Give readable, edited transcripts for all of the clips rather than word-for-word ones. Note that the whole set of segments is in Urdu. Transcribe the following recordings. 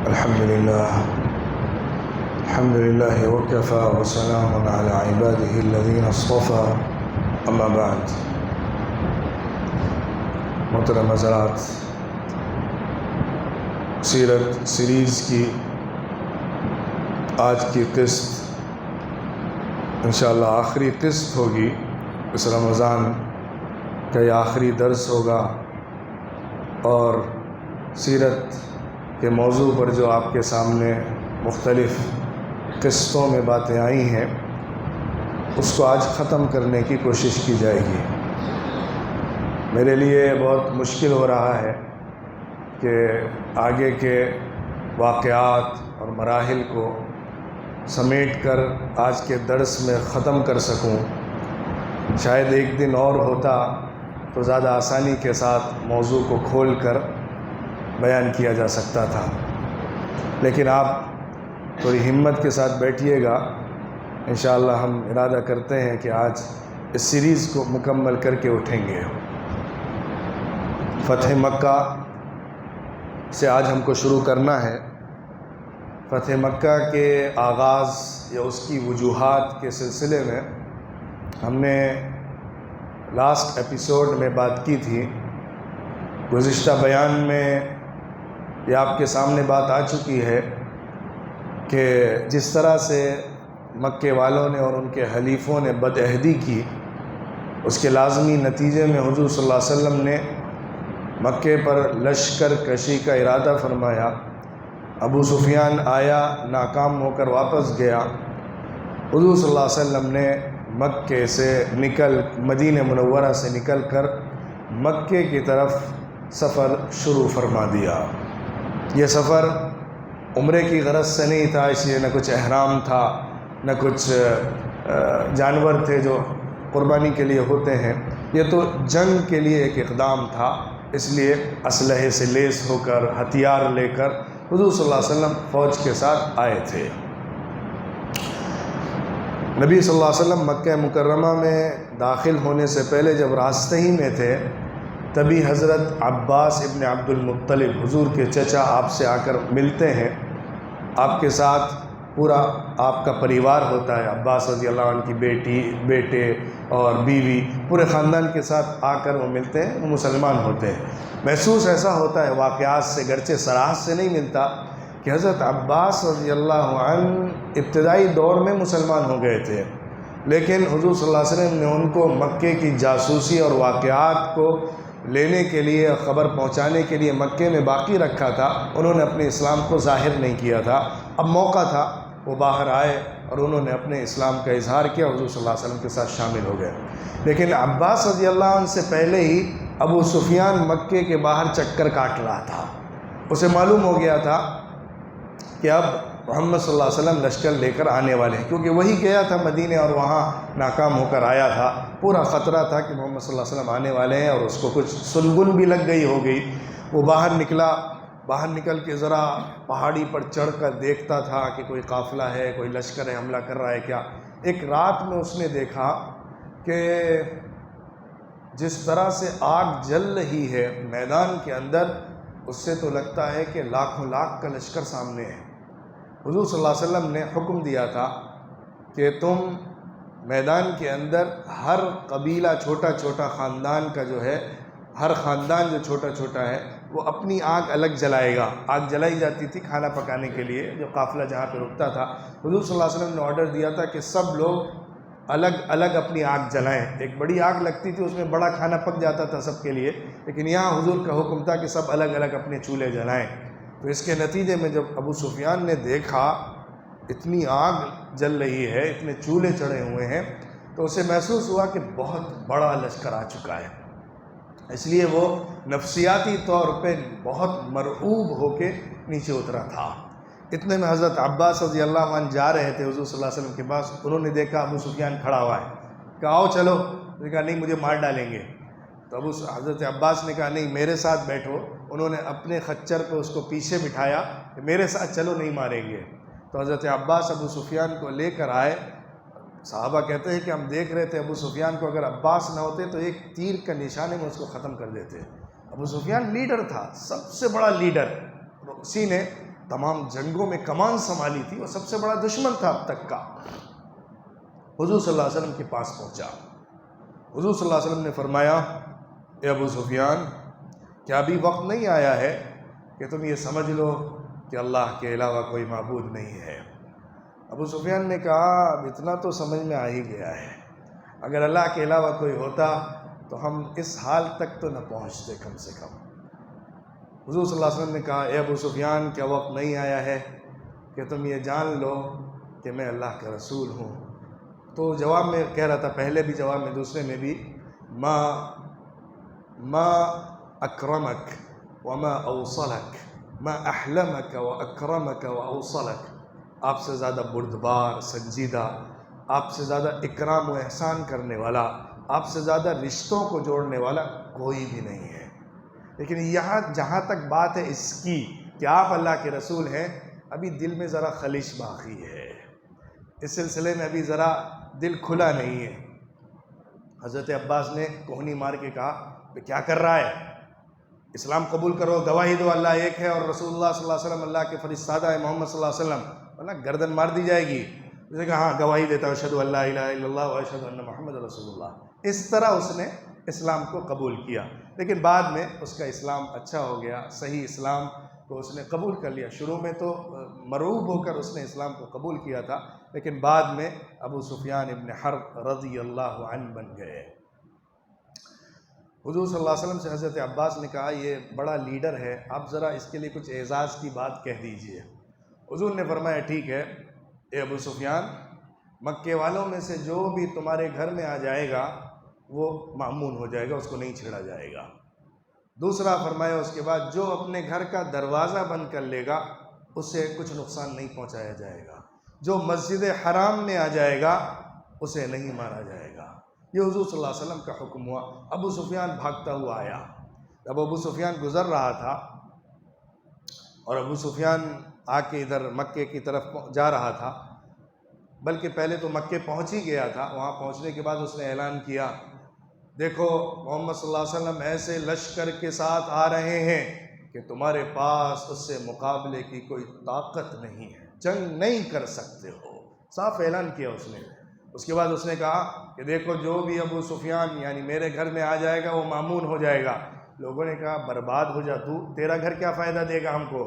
الحمد لله وكفى وسلام على عباده الذين اصطفى اما بعد. محترم حضرات، سیرت سیریز کی آج کی قسط انشاءاللہ آخری قسط ہوگی. اس رمضان کا یہ آخری درس ہوگا اور سیرت کے موضوع پر جو آپ کے سامنے مختلف قسطوں میں باتیں آئی ہیں اس کو آج ختم کرنے کی کوشش کی جائے گی. میرے لیے بہت مشکل ہو رہا ہے کہ آگے کے واقعات اور مراحل کو سمیٹ کر آج کے درس میں ختم کر سکوں. شاید ایک دن اور ہوتا تو زیادہ آسانی کے ساتھ موضوع کو کھول کر بیان کیا جا سکتا تھا، لیکن آپ تھوڑی ہمت کے ساتھ بیٹھیے گا. انشاءاللہ ہم ارادہ کرتے ہیں کہ آج اس سیریز کو مکمل کر کے اٹھیں گے. فتح مکہ سے آج ہم کو شروع کرنا ہے. فتح مکہ کے آغاز یا اس کی وجوہات کے سلسلے میں ہم نے لاسٹ ایپیسوڈ میں بات کی تھی. گزشتہ بیان میں یہ آپ کے سامنے بات آ چکی ہے کہ جس طرح سے مکے والوں نے اور ان کے حلیفوں نے بد عہدی کی، اس کے لازمی نتیجے میں حضور صلی اللہ علیہ وسلم نے مکے پر لشکر کشی کا ارادہ فرمایا. ابو سفیان آیا، ناکام ہو کر واپس گیا. حضور صلی اللہ علیہ وسلم نے مکے سے مدینہ منورہ سے نکل کر مکے کی طرف سفر شروع فرما دیا. یہ سفر عمرے کی غرض سے نہیں تھا، اس لیے نہ کچھ احرام تھا نہ کچھ جانور تھے جو قربانی کے لیے ہوتے ہیں. یہ تو جنگ کے لیے ایک اقدام تھا، اس لیے اسلحے سے لیس ہو کر ہتھیار لے کر حضور صلی اللہ علیہ وسلم فوج کے ساتھ آئے تھے. نبی صلی اللہ علیہ وسلم مکہ مکرمہ میں داخل ہونے سے پہلے جب راستے ہی میں تھے تبھی حضرت عباس ابن عبد المطلب حضور کے چچا آپ سے آ کر ملتے ہیں. آپ کے ساتھ پورا آپ کا پریوار ہوتا ہے. عباس رضی اللہ عنہ کی بیٹے اور بیوی پورے خاندان کے ساتھ آ کر وہ ملتے ہیں، وہ مسلمان ہوتے ہیں. محسوس ایسا ہوتا ہے واقعات سے، گرچہ صراحت سے نہیں ملتا، کہ حضرت عباس رضی اللہ عنہ ابتدائی دور میں مسلمان ہو گئے تھے، لیکن حضور صلی اللہ علیہ وسلم نے ان کو مکے کی جاسوسی اور واقعات کو لینے کے لیے، خبر پہنچانے کے لیے مکے میں باقی رکھا تھا. انہوں نے اپنے اسلام کو ظاہر نہیں کیا تھا. اب موقع تھا، وہ باہر آئے اور انہوں نے اپنے اسلام کا اظہار کیا، حضور صلی اللہ علیہ وسلم کے ساتھ شامل ہو گئے. لیکن عباس رضی اللہ عنہ سے پہلے ہی ابو سفیان مکے کے باہر چکر کاٹ رہا تھا. اسے معلوم ہو گیا تھا کہ اب محمد صلی اللہ علیہ وسلم لشکر لے کر آنے والے ہیں، کیونکہ وہی گیا تھا مدینے اور وہاں ناکام ہو کر آیا تھا. پورا خطرہ تھا کہ محمد صلی اللہ علیہ وسلم آنے والے ہیں، اور اس کو کچھ سنگن بھی لگ گئی ہو گئی. وہ باہر نکل کے ذرا پہاڑی پر چڑھ کر دیکھتا تھا کہ کوئی قافلہ ہے، کوئی لشکر ہے، حملہ کر رہا ہے کیا. ایک رات میں اس نے دیکھا کہ جس طرح سے آگ جل رہی ہے میدان کے اندر، اس سے تو لگتا ہے کہ لاکھوں لاکھ کا لشکر سامنے ہے. حضور صلی اللہ علیہ وسلم نے حکم دیا تھا کہ تم میدان کے اندر ہر قبیلہ چھوٹا خاندان کا جو ہے، ہر خاندان جو چھوٹا ہے وہ اپنی آگ الگ جلائے گا. آگ جلائی جاتی تھی کھانا پکانے کے لیے، جو قافلہ جہاں پہ رکتا تھا. حضور صلی اللہ علیہ وسلم نے آرڈر دیا تھا کہ سب لوگ الگ الگ اپنی آگ جلائیں. ایک بڑی آگ لگتی تھی، اس میں بڑا کھانا پک جاتا تھا سب کے لیے، لیکن یہاں حضور کا حکم تھا کہ سب الگ الگ اپنے چولہے جلائیں. تو اس کے نتیجے میں جب ابو سفیان نے دیکھا اتنی آگ جل رہی ہے، اتنے چولہے چڑھے ہوئے ہیں، تو اسے محسوس ہوا کہ بہت بڑا لشکر آ چکا ہے. اس لیے وہ نفسیاتی طور پہ بہت مرعوب ہو کے نیچے اترا تھا. اتنے میں حضرت عباس رضی اللہ عنہ جا رہے تھے حضور صلی اللہ علیہ وسلم کے پاس. انہوں نے دیکھا ابو سفیان کھڑا ہوا ہے، کہا آؤ چلو. انہوں نے کہا نہیں، مجھے مار ڈالیں گے. تو حضرت عباس نے کہا نہیں، میرے ساتھ بیٹھو. انہوں نے اپنے خچر پہ اس کو پیچھے بٹھایا کہ میرے ساتھ چلو، نہیں ماریں گے. تو حضرت عباس ابو سفیان کو لے کر آئے. صحابہ کہتے ہیں کہ ہم دیکھ رہے تھے ابو سفیان کو، اگر عباس نہ ہوتے تو ایک تیر کا نشانے میں اس کو ختم کر دیتے. ابو سفیان لیڈر تھا، سب سے بڑا لیڈر. اسی نے تمام جنگوں میں کمان سنبھالی تھی، وہ سب سے بڑا دشمن تھا اب تک کا، حضور صلی اللہ علیہ وسلم کے پاس پہنچا۔ حضور صلی اللہ علیہ وسلم نے فرمایا، اے ابو سفیان، کیا ابھی وقت نہیں آیا ہے کہ تم یہ سمجھ لو کہ اللہ کے علاوہ کوئی معبود نہیں ہے؟ ابو سفیان نے کہا، اب اتنا تو سمجھ میں آ ہی گیا ہے، اگر اللہ کے علاوہ کوئی ہوتا تو ہم اس حال تک تو نہ پہنچتے کم سے کم۔ حضور صلی اللہ علیہ وسلم نے کہا، اے ابو سفیان، کیا وقت نہیں آیا ہے کہ تم یہ جان لو کہ میں اللہ کا رسول ہوں؟ تو جواب میں کہہ رہا تھا، پہلے بھی جواب میں، دوسرے میں بھی، ما اکرمک وما اوصلک، ما احلمک و اکرمک و اوصلک، آپ سے زیادہ بردبار، سنجیدہ، آپ سے زیادہ اکرام و احسان کرنے والا، آپ سے زیادہ رشتوں کو جوڑنے والا کوئی بھی نہیں ہے۔ لیکن یہاں جہاں تک بات ہے اس کی کہ آپ اللہ کے رسول ہیں، ابھی دل میں ذرا خلش باقی ہے، اس سلسلے میں ابھی ذرا دل کھلا نہیں ہے۔ حضرت عباس نے کوہنی مار کے کہا، کہ کیا کر رہا ہے؟ اسلام قبول کرو، گواہی دو اللہ ایک ہے اور رسول اللہ صلی اللہ علیہ وسلم اللہ کے فرستادہ ہے، محمد صلی اللہ علیہ وسلم، ورنہ گردن مار دی جائے گی۔ اس نے کہا، ہاں گواہی دیتا ہوں، اشہدو ان لا الہ الا اللہ و اشہدو ان محمد رسول اللہ۔ اس طرح اس نے اسلام کو قبول کیا، لیکن بعد میں اس کا اسلام اچھا ہو گیا، صحیح اسلام کو اس نے قبول کر لیا۔ شروع میں تو مرعوب ہو کر اس نے اسلام کو قبول کیا تھا، لیکن بعد میں ابو سفیان ابن حرب رضی اللہ عنہ بن گئے۔ حضور صلی اللہ علیہ وسلم سے حضرت عباس نے کہا، یہ بڑا لیڈر ہے، آپ ذرا اس کے لیے کچھ اعزاز کی بات کہہ دیجئے۔ حضور نے فرمایا، ٹھیک ہے اے ابو سفیان، مکے والوں میں سے جو بھی تمہارے گھر میں آ جائے گا وہ مأمون ہو جائے گا، اس کو نہیں چھیڑا جائے گا۔ دوسرا فرمایا اس کے بعد، جو اپنے گھر کا دروازہ بند کر لے گا اسے کچھ نقصان نہیں پہنچایا جائے گا، جو مسجد حرام میں آ جائے گا اسے نہیں مارا جائے گا۔ یہ حضور صلی اللہ علیہ وسلم کا حکم ہوا۔ ابو سفیان بھاگتا ہوا آیا۔ جب ابو سفیان گزر رہا تھا اور ابو سفیان آ کے ادھر مکے کی طرف جا رہا تھا، بلکہ پہلے تو مکے پہنچ ہی گیا تھا، وہاں پہنچنے کے بعد اس نے اعلان کیا، دیکھو محمد صلی اللہ علیہ وسلم ایسے لشکر کے ساتھ آ رہے ہیں کہ تمہارے پاس اس سے مقابلے کی کوئی طاقت نہیں ہے، جنگ نہیں کر سکتے ہو، صاف اعلان کیا اس نے۔ اس کے بعد اس نے کہا کہ دیکھو جو بھی ابو سفیان یعنی میرے گھر میں آ جائے گا وہ مامون ہو جائے گا۔ لوگوں نے کہا، برباد ہو جا تو، تیرا گھر کیا فائدہ دے گا ہم کو؟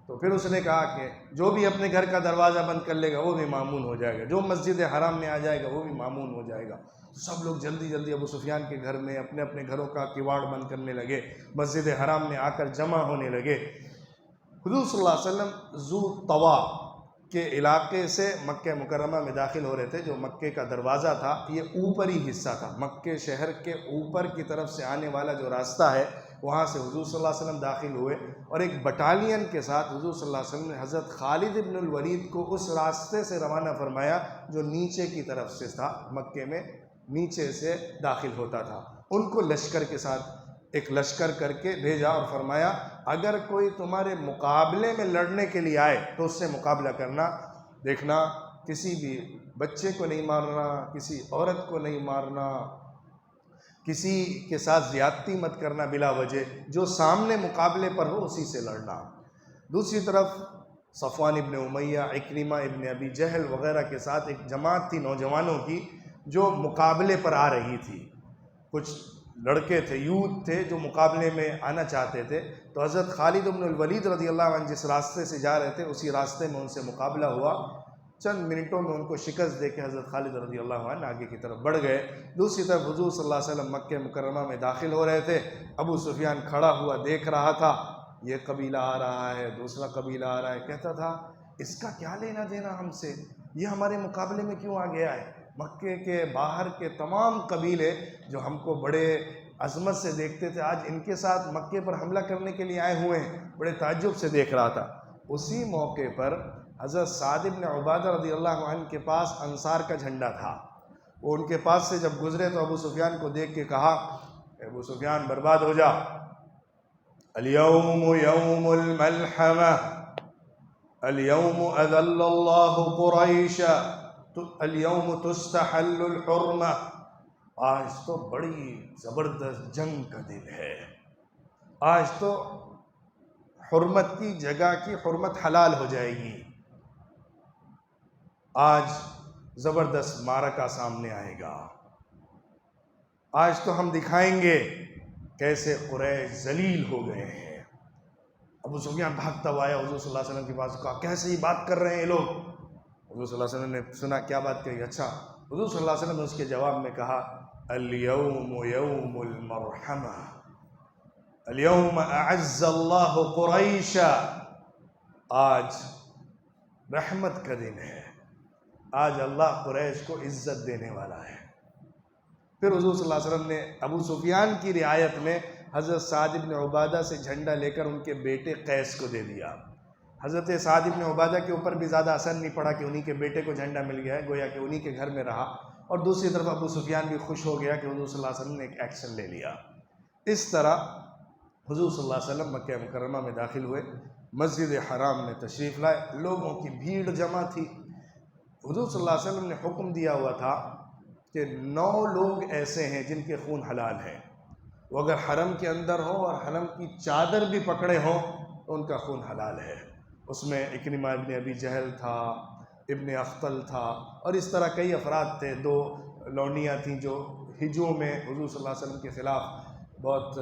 تو پھر اس نے کہا کہ جو بھی اپنے گھر کا دروازہ بند کر لے گا وہ بھی مامون ہو جائے گا، جو مسجد حرام میں آ جائے گا وہ بھی مامون ہو جائے گا۔ سب لوگ جلدی جلدی ابو سفیان کے گھر میں اپنے اپنے گھروں کا کواڑ بند کرنے لگے، مسجد حرام میں آ کر جمع ہونے لگے۔ حضور صلی اللہ علیہ وسلم ذو طوا کے علاقے سے مکہ مکرمہ میں داخل ہو رہے تھے۔ جو مکے کا دروازہ تھا یہ اوپری حصہ تھا، مکے شہر کے اوپر کی طرف سے آنے والا جو راستہ ہے وہاں سے حضور صلی اللہ علیہ وسلم داخل ہوئے، اور ایک بٹالین کے ساتھ حضور صلی اللہ علیہ وسلم نے حضرت خالد ابن الولید کو اس راستے سے روانہ فرمایا جو نیچے کی طرف سے تھا، مکے میں نیچے سے داخل ہوتا تھا۔ ان کو لشکر کے ساتھ ایک لشکر کر کے بھیجا اور فرمایا، اگر کوئی تمہارے مقابلے میں لڑنے کے لیے آئے تو اس سے مقابلہ کرنا، دیکھنا کسی بھی بچے کو نہیں مارنا، کسی عورت کو نہیں مارنا، کسی کے ساتھ زیادتی مت کرنا بلا وجہ، جو سامنے مقابلے پر ہو اسی سے لڑنا۔ دوسری طرف صفوان ابن امیہ، عکرمہ ابن ابی جہل وغیرہ کے ساتھ ایک جماعت تھی نوجوانوں کی جو مقابلے پر آ رہی تھی۔ کچھ لڑکے تھے، یوتھ تھے جو مقابلے میں آنا چاہتے تھے، تو حضرت خالد ابن الولید رضی اللہ عنہ جس راستے سے جا رہے تھے اسی راستے میں ان سے مقابلہ ہوا۔ چند منٹوں میں ان کو شکست دے کے حضرت خالد رضی اللہ عنہ آگے کی طرف بڑھ گئے۔ دوسری طرف حضور صلی اللہ علیہ وسلم مکہ مکرمہ میں داخل ہو رہے تھے۔ ابو سفیان کھڑا ہوا دیکھ رہا تھا، یہ قبیلہ آ رہا ہے، دوسرا قبیلہ آ رہا ہے، کہتا تھا اس کا کیا لینا دینا ہم سے، یہ ہمارے مقابلے میں کیوں آ گیا ہے؟ مکے کے باہر کے تمام قبیلے جو ہم کو بڑے عظمت سے دیکھتے تھے آج ان کے ساتھ مکے پر حملہ کرنے کے لیے آئے ہوئے ہیں، بڑے تعجب سے دیکھ رہا تھا۔ اسی موقع پر حضرت سعد بن عبادہ رضی اللہ عنہ کے پاس انصار کا جھنڈا تھا۔ وہ ان کے پاس سے جب گزرے تو ابو سفیان کو دیکھ کے کہا، ابو سفیان برباد ہو جا، الیوم یوم الملحمہ، الیوم اذل اللہ قریش، الیوم تستحل الحرمہ۔ آج تو بڑی زبردست جنگ کا دن ہے، آج تو حرمت کی جگہ کی حرمت حلال ہو جائے گی۔ آج زبردست معرکہ سامنے آئے گا۔ آج تو ہم دکھائیں گے کیسے قریش ذلیل ہو گئے ہیں۔ ابو سفیان بھاگتا ہوا آیا حضور صلی اللہ علیہ وسلم کے پاس، کہا کیسے یہ بات کر رہے ہیں یہ لوگ؟ حضور صلی اللہ علیہ وسلم نے سنا کیا بات کہی، اچھا۔ حضور صلی اللہ علیہ وسلم نے اس کے جواب میں کہا الیوم یوم المرحمہ، الیوم اعز اللہ قریشا، آج رحمت کا دن ہے، آج اللہ قریش کو عزت دینے والا ہے۔ پھر حضور صلی اللہ علیہ وسلم نے ابو سفیان کی رعایت میں حضرت سعد بن عبادہ سے جھنڈا لے کر ان کے بیٹے قیس کو دے دیا۔ حضرت سعد بن عبادہ کے اوپر بھی زیادہ اثر نہیں پڑا کہ انہی کے بیٹے کو جھنڈا مل گیا ہے، گویا کہ انہی کے گھر میں رہا، اور دوسری طرف ابو سفیان بھی خوش ہو گیا کہ حضور صلی اللہ علیہ وسلم نے ایک ایکشن لے لیا۔ اس طرح حضور صلی اللہ علیہ وسلم مکہ مکرمہ میں داخل ہوئے، مسجد حرام میں تشریف لائے، لوگوں کی بھیڑ جمع تھی۔ حضور صلی اللہ علیہ وسلم نے حکم دیا ہوا تھا کہ 9 لوگ ایسے ہیں جن کے خون حلال ہیں، وہ اگر حرم کے اندر ہوں اور حرم کی چادر بھی پکڑے ہوں تو ان کا خون حلال ہے۔ اس میں اکرمہ ابن ابی جہل تھا، ابن اخطل تھا، اور اس طرح کئی افراد تھے۔ 2 لونڈیاں تھیں جو ہجوں میں حضور صلی اللہ علیہ وسلم کے خلاف بہت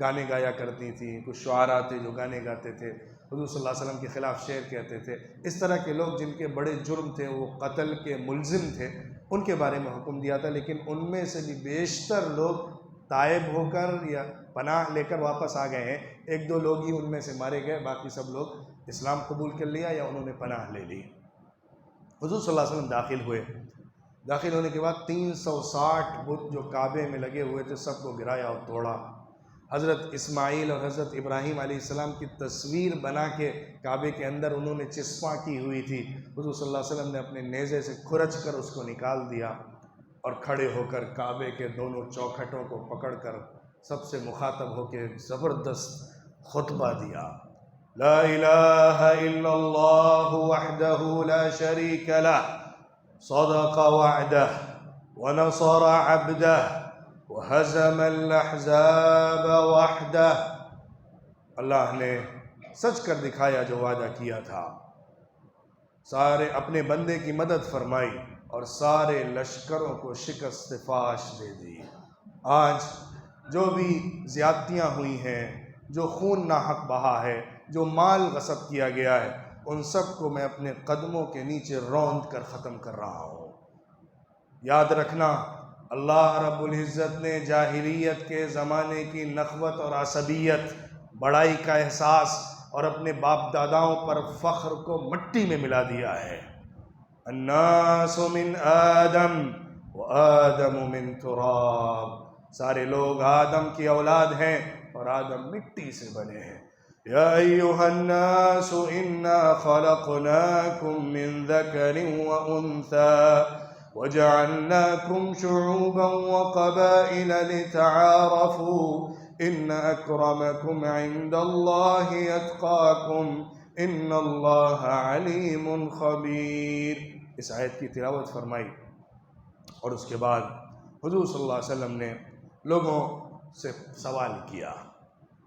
گانے گایا کرتی تھیں، کچھ شعراء تھے جو گانے گاتے تھے، حضور صلی اللہ علیہ وسلم کے خلاف شعر کہتے تھے۔ اس طرح کے لوگ جن کے بڑے جرم تھے، وہ قتل کے ملزم تھے، ان کے بارے میں حکم دیا تھا، لیکن ان میں سے بھی بیشتر لوگ تائب ہو کر یا پناہ لے کر واپس آ گئے ہیں۔ 1-2 لوگ ہی ان میں سے مارے گئے، باقی سب لوگ اسلام قبول کر لیا یا انہوں نے پناہ لے لی۔ حضور صلی اللہ علیہ وسلم داخل ہوئے، داخل ہونے کے بعد 360 بت جو کعبے میں لگے ہوئے تھے سب کو گرایا اور توڑا۔ حضرت اسماعیل اور حضرت ابراہیم علیہ السلام کی تصویر بنا کے کعبے کے اندر انہوں نے چسپاں کی ہوئی تھی، حضور صلی اللہ علیہ وسلم نے اپنے نیزے سے کھرچ کر اس کو نکال دیا اور کھڑے ہو کر کعبے کے دونوں چوکھٹوں کو پکڑ کر سب سے مخاطب ہو کے زبردست خطبہ دیا۔ لا الہ الا اللہ وحدہ لا شریک لہ، صدق وعدہ ونصر عبدہ وہزم الاحزاب وحدہ، اللہ نے سچ کر دکھایا جو وعدہ کیا تھا، سارے اپنے بندے کی مدد فرمائی اور سارے لشکروں کو شکست فاش دے دی۔ آج جو بھی زیادتیاں ہوئی ہیں، جو خون ناحق بہا ہے، جو مال غصب کیا گیا ہے، ان سب کو میں اپنے قدموں کے نیچے روند کر ختم کر رہا ہوں۔ یاد رکھنا، اللہ رب العزت نے جاہلیت کے زمانے کی نخوت اور عصبیت، بڑائی کا احساس اور اپنے باپ داداؤں پر فخر کو مٹی میں ملا دیا ہے۔ الناس من آدم وآدم من تراب، سارے لوگ آدم کی اولاد ہیں اور آدم مٹی سے بنے ہیں۔ یا ایھا الناس انا خلقناکم من ذکر وانثی وجعلناکم شعوبا وقبائل لتعارفوا ان اکرمکم عند اللہ اتقاکم ان اللہ علیم خبیر۔ اس آیت کی تلاوت فرمائی اور اس کے بعد حضور صلی اللہ علیہ وسلم نے لوگوں سے سوال کیا،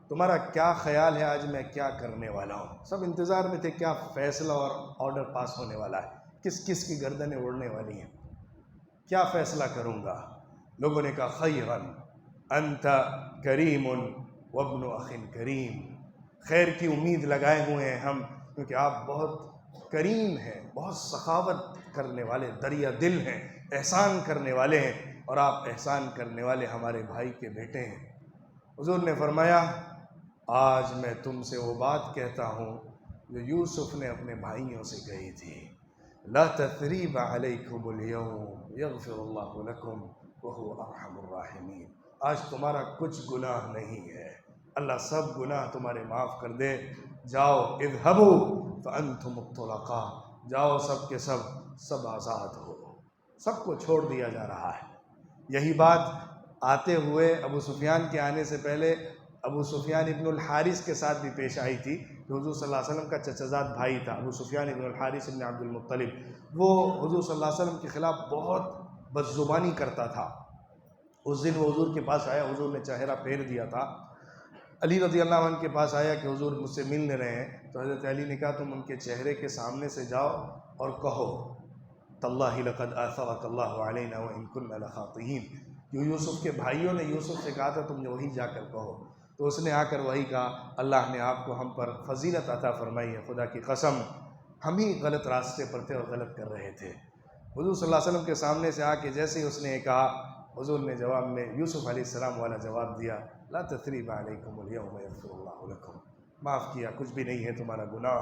تمہارا کیا خیال ہے آج میں کیا کرنے والا ہوں؟ سب انتظار میں تھے کیا فیصلہ اور آرڈر پاس ہونے والا ہے، کس کس کی گردنیں اڑنے والی ہیں، کیا فیصلہ کروں گا؟ لوگوں نے کہا خیرا انت کریم وابن اخ کریم، خیر کی امید لگائے ہوئے ہیں ہم، کیونکہ آپ بہت کریم ہیں، بہت سخاوت کرنے والے، دریا دل ہیں، احسان کرنے والے ہیں، اور آپ احسان کرنے والے ہمارے بھائی کے بیٹے ہیں۔ حضور نے فرمایا آج میں تم سے وہ بات کہتا ہوں جو یوسف نے اپنے بھائیوں سے کہی تھی، لا تثریب علیکم اليوم یغفر اللہ لکم وہو ارحم الراحمین، آج تمہارا کچھ گناہ نہیں ہے، اللہ سب گناہ تمہارے معاف کر دے، جاؤ اذهبوا فانتم الطلقاء، جاؤ سب کے سب آزاد ہو، سب کو چھوڑ دیا جا رہا ہے۔ یہی بات آتے ہوئے ابو سفیان کے آنے سے پہلے ابو سفیان ابن الحارث کے ساتھ بھی پیش آئی تھی، جو حضور صلی اللہ علیہ وسلم کا چچا زاد بھائی تھا، ابو سفیان ابن الحارث ابن عبد المطلب۔ وہ حضور صلی اللہ علیہ وسلم کے خلاف بہت بدزبانی کرتا تھا۔ اس دن وہ حضور کے پاس آیا، حضور نے چہرہ پھیر دیا تھا، علی رضی اللہ عنہ کے پاس آیا کہ حضور مجھ سے مل رہے ہیں، تو حضرت علی نے کہا تم ان کے چہرے کے سامنے سے جاؤ اور کہو تاللہ لقد آثرک اللہ علینا وان کنا لخاطئین۔ یوسف کے بھائیوں نے یوسف سے کہا تھا تم نے وہی جا کر کہو، تو اس نے آ کر وہی کہا اللہ نے آپ کو ہم پر فضیلت عطا فرمائی ہے، خدا کی قسم ہم ہی غلط راستے پر تھے اور غلط کر رہے تھے۔ حضور صلی اللہ علیہ وسلم کے سامنے سے آ کے جیسے ہی اس نے کہا، حضور نے جواب میں یوسف علیہ السلام والا جواب دیا، لا تثریب علیکم الیوم یغفر اللہ لکم، معاف کیا، کچھ بھی نہیں ہے تمہارا گناہ،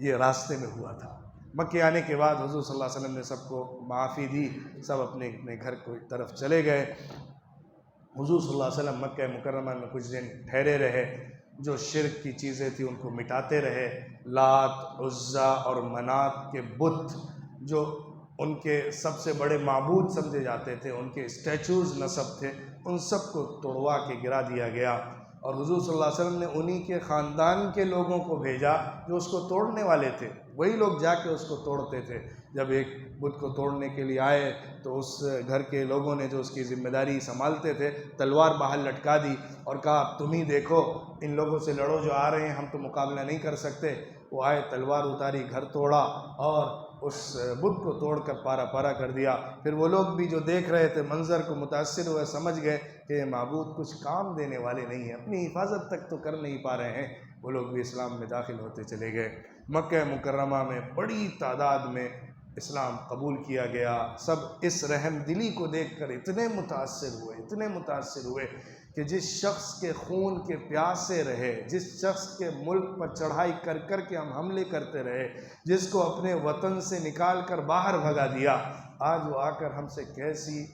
یہ راستے میں ہوا تھا۔ مکے آنے کے بعد حضور صلی اللہ علیہ وسلم نے سب کو معافی دی، سب اپنے اپنے گھر کی طرف چلے گئے۔ حضور صلی اللہ علیہ وسلم مکہ مکرمہ میں کچھ دن ٹھہرے رہے، جو شرک کی چیزیں تھیں ان کو مٹاتے رہے، لات، عزا اور منات کے بت جو ان کے سب سے بڑے معبود سمجھے جاتے تھے، ان کے اسٹیچوز نصب تھے، ان سب کو توڑوا کے گرا دیا گیا، اور حضور صلی اللہ علیہ وسلم نے انہی کے خاندان کے لوگوں کو بھیجا جو اس کو توڑنے والے تھے، وہی لوگ جا کے اس کو توڑتے تھے۔ جب ایک بت کو توڑنے کے لیے آئے تو اس گھر کے لوگوں نے جو اس کی ذمہ داری سنبھالتے تھے تلوار باہر لٹکا دی اور کہا اب تم ہی دیکھو، ان لوگوں سے لڑو جو آ رہے ہیں، ہم تو مقابلہ نہیں کر سکتے۔ وہ آئے، تلوار اتاری، گھر توڑا اور اس بت کو توڑ کر پارا پارا کر دیا۔ پھر وہ لوگ بھی جو دیکھ رہے تھے منظر کو متاثر ہوئے، سمجھ گئے کہ یہ معبود کچھ کام دینے والے نہیں ہیں، اپنی حفاظت تک تو کر نہیں پا رہے ہیں۔ وہ لوگ بھی اسلام میں داخل ہوتے چلے گئے۔ مکہ مکرمہ میں بڑی تعداد میں اسلام قبول کیا گیا۔ سب اس رحم دلی کو دیکھ کر اتنے متاثر ہوئے کہ جس شخص کے خون کے پیاسے رہے، جس شخص کے ملک پر چڑھائی کر کر کے ہم حملے کرتے رہے، جس کو اپنے وطن سے نکال کر باہر بھگا دیا، آج وہ آ کر ہم سے کیسی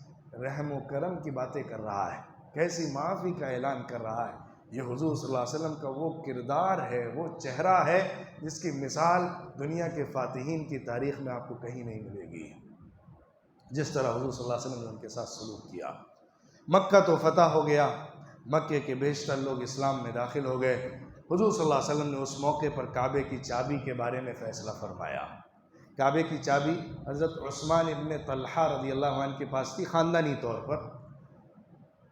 رحم و کرم کی باتیں کر رہا ہے، کیسی معافی کا اعلان کر رہا ہے۔ یہ حضور صلی اللہ علیہ وسلم کا وہ کردار ہے، وہ چہرہ ہے جس کی مثال دنیا کے فاتحین کی تاریخ میں آپ کو کہیں نہیں ملے گی، جس طرح حضور صلی اللہ علیہ وسلم نے ان کے ساتھ سلوک کیا۔ مکہ تو فتح ہو گیا، مکے کے بیشتر لوگ اسلام میں داخل ہو گئے۔ حضور صلی اللہ علیہ وسلم نے اس موقع پر کعبے کی چابی کے بارے میں فیصلہ فرمایا۔ کعبے کی چابی حضرت عثمان ابن طلحہ رضی اللہ عنہ کے پاس تھی، خاندانی طور پر۔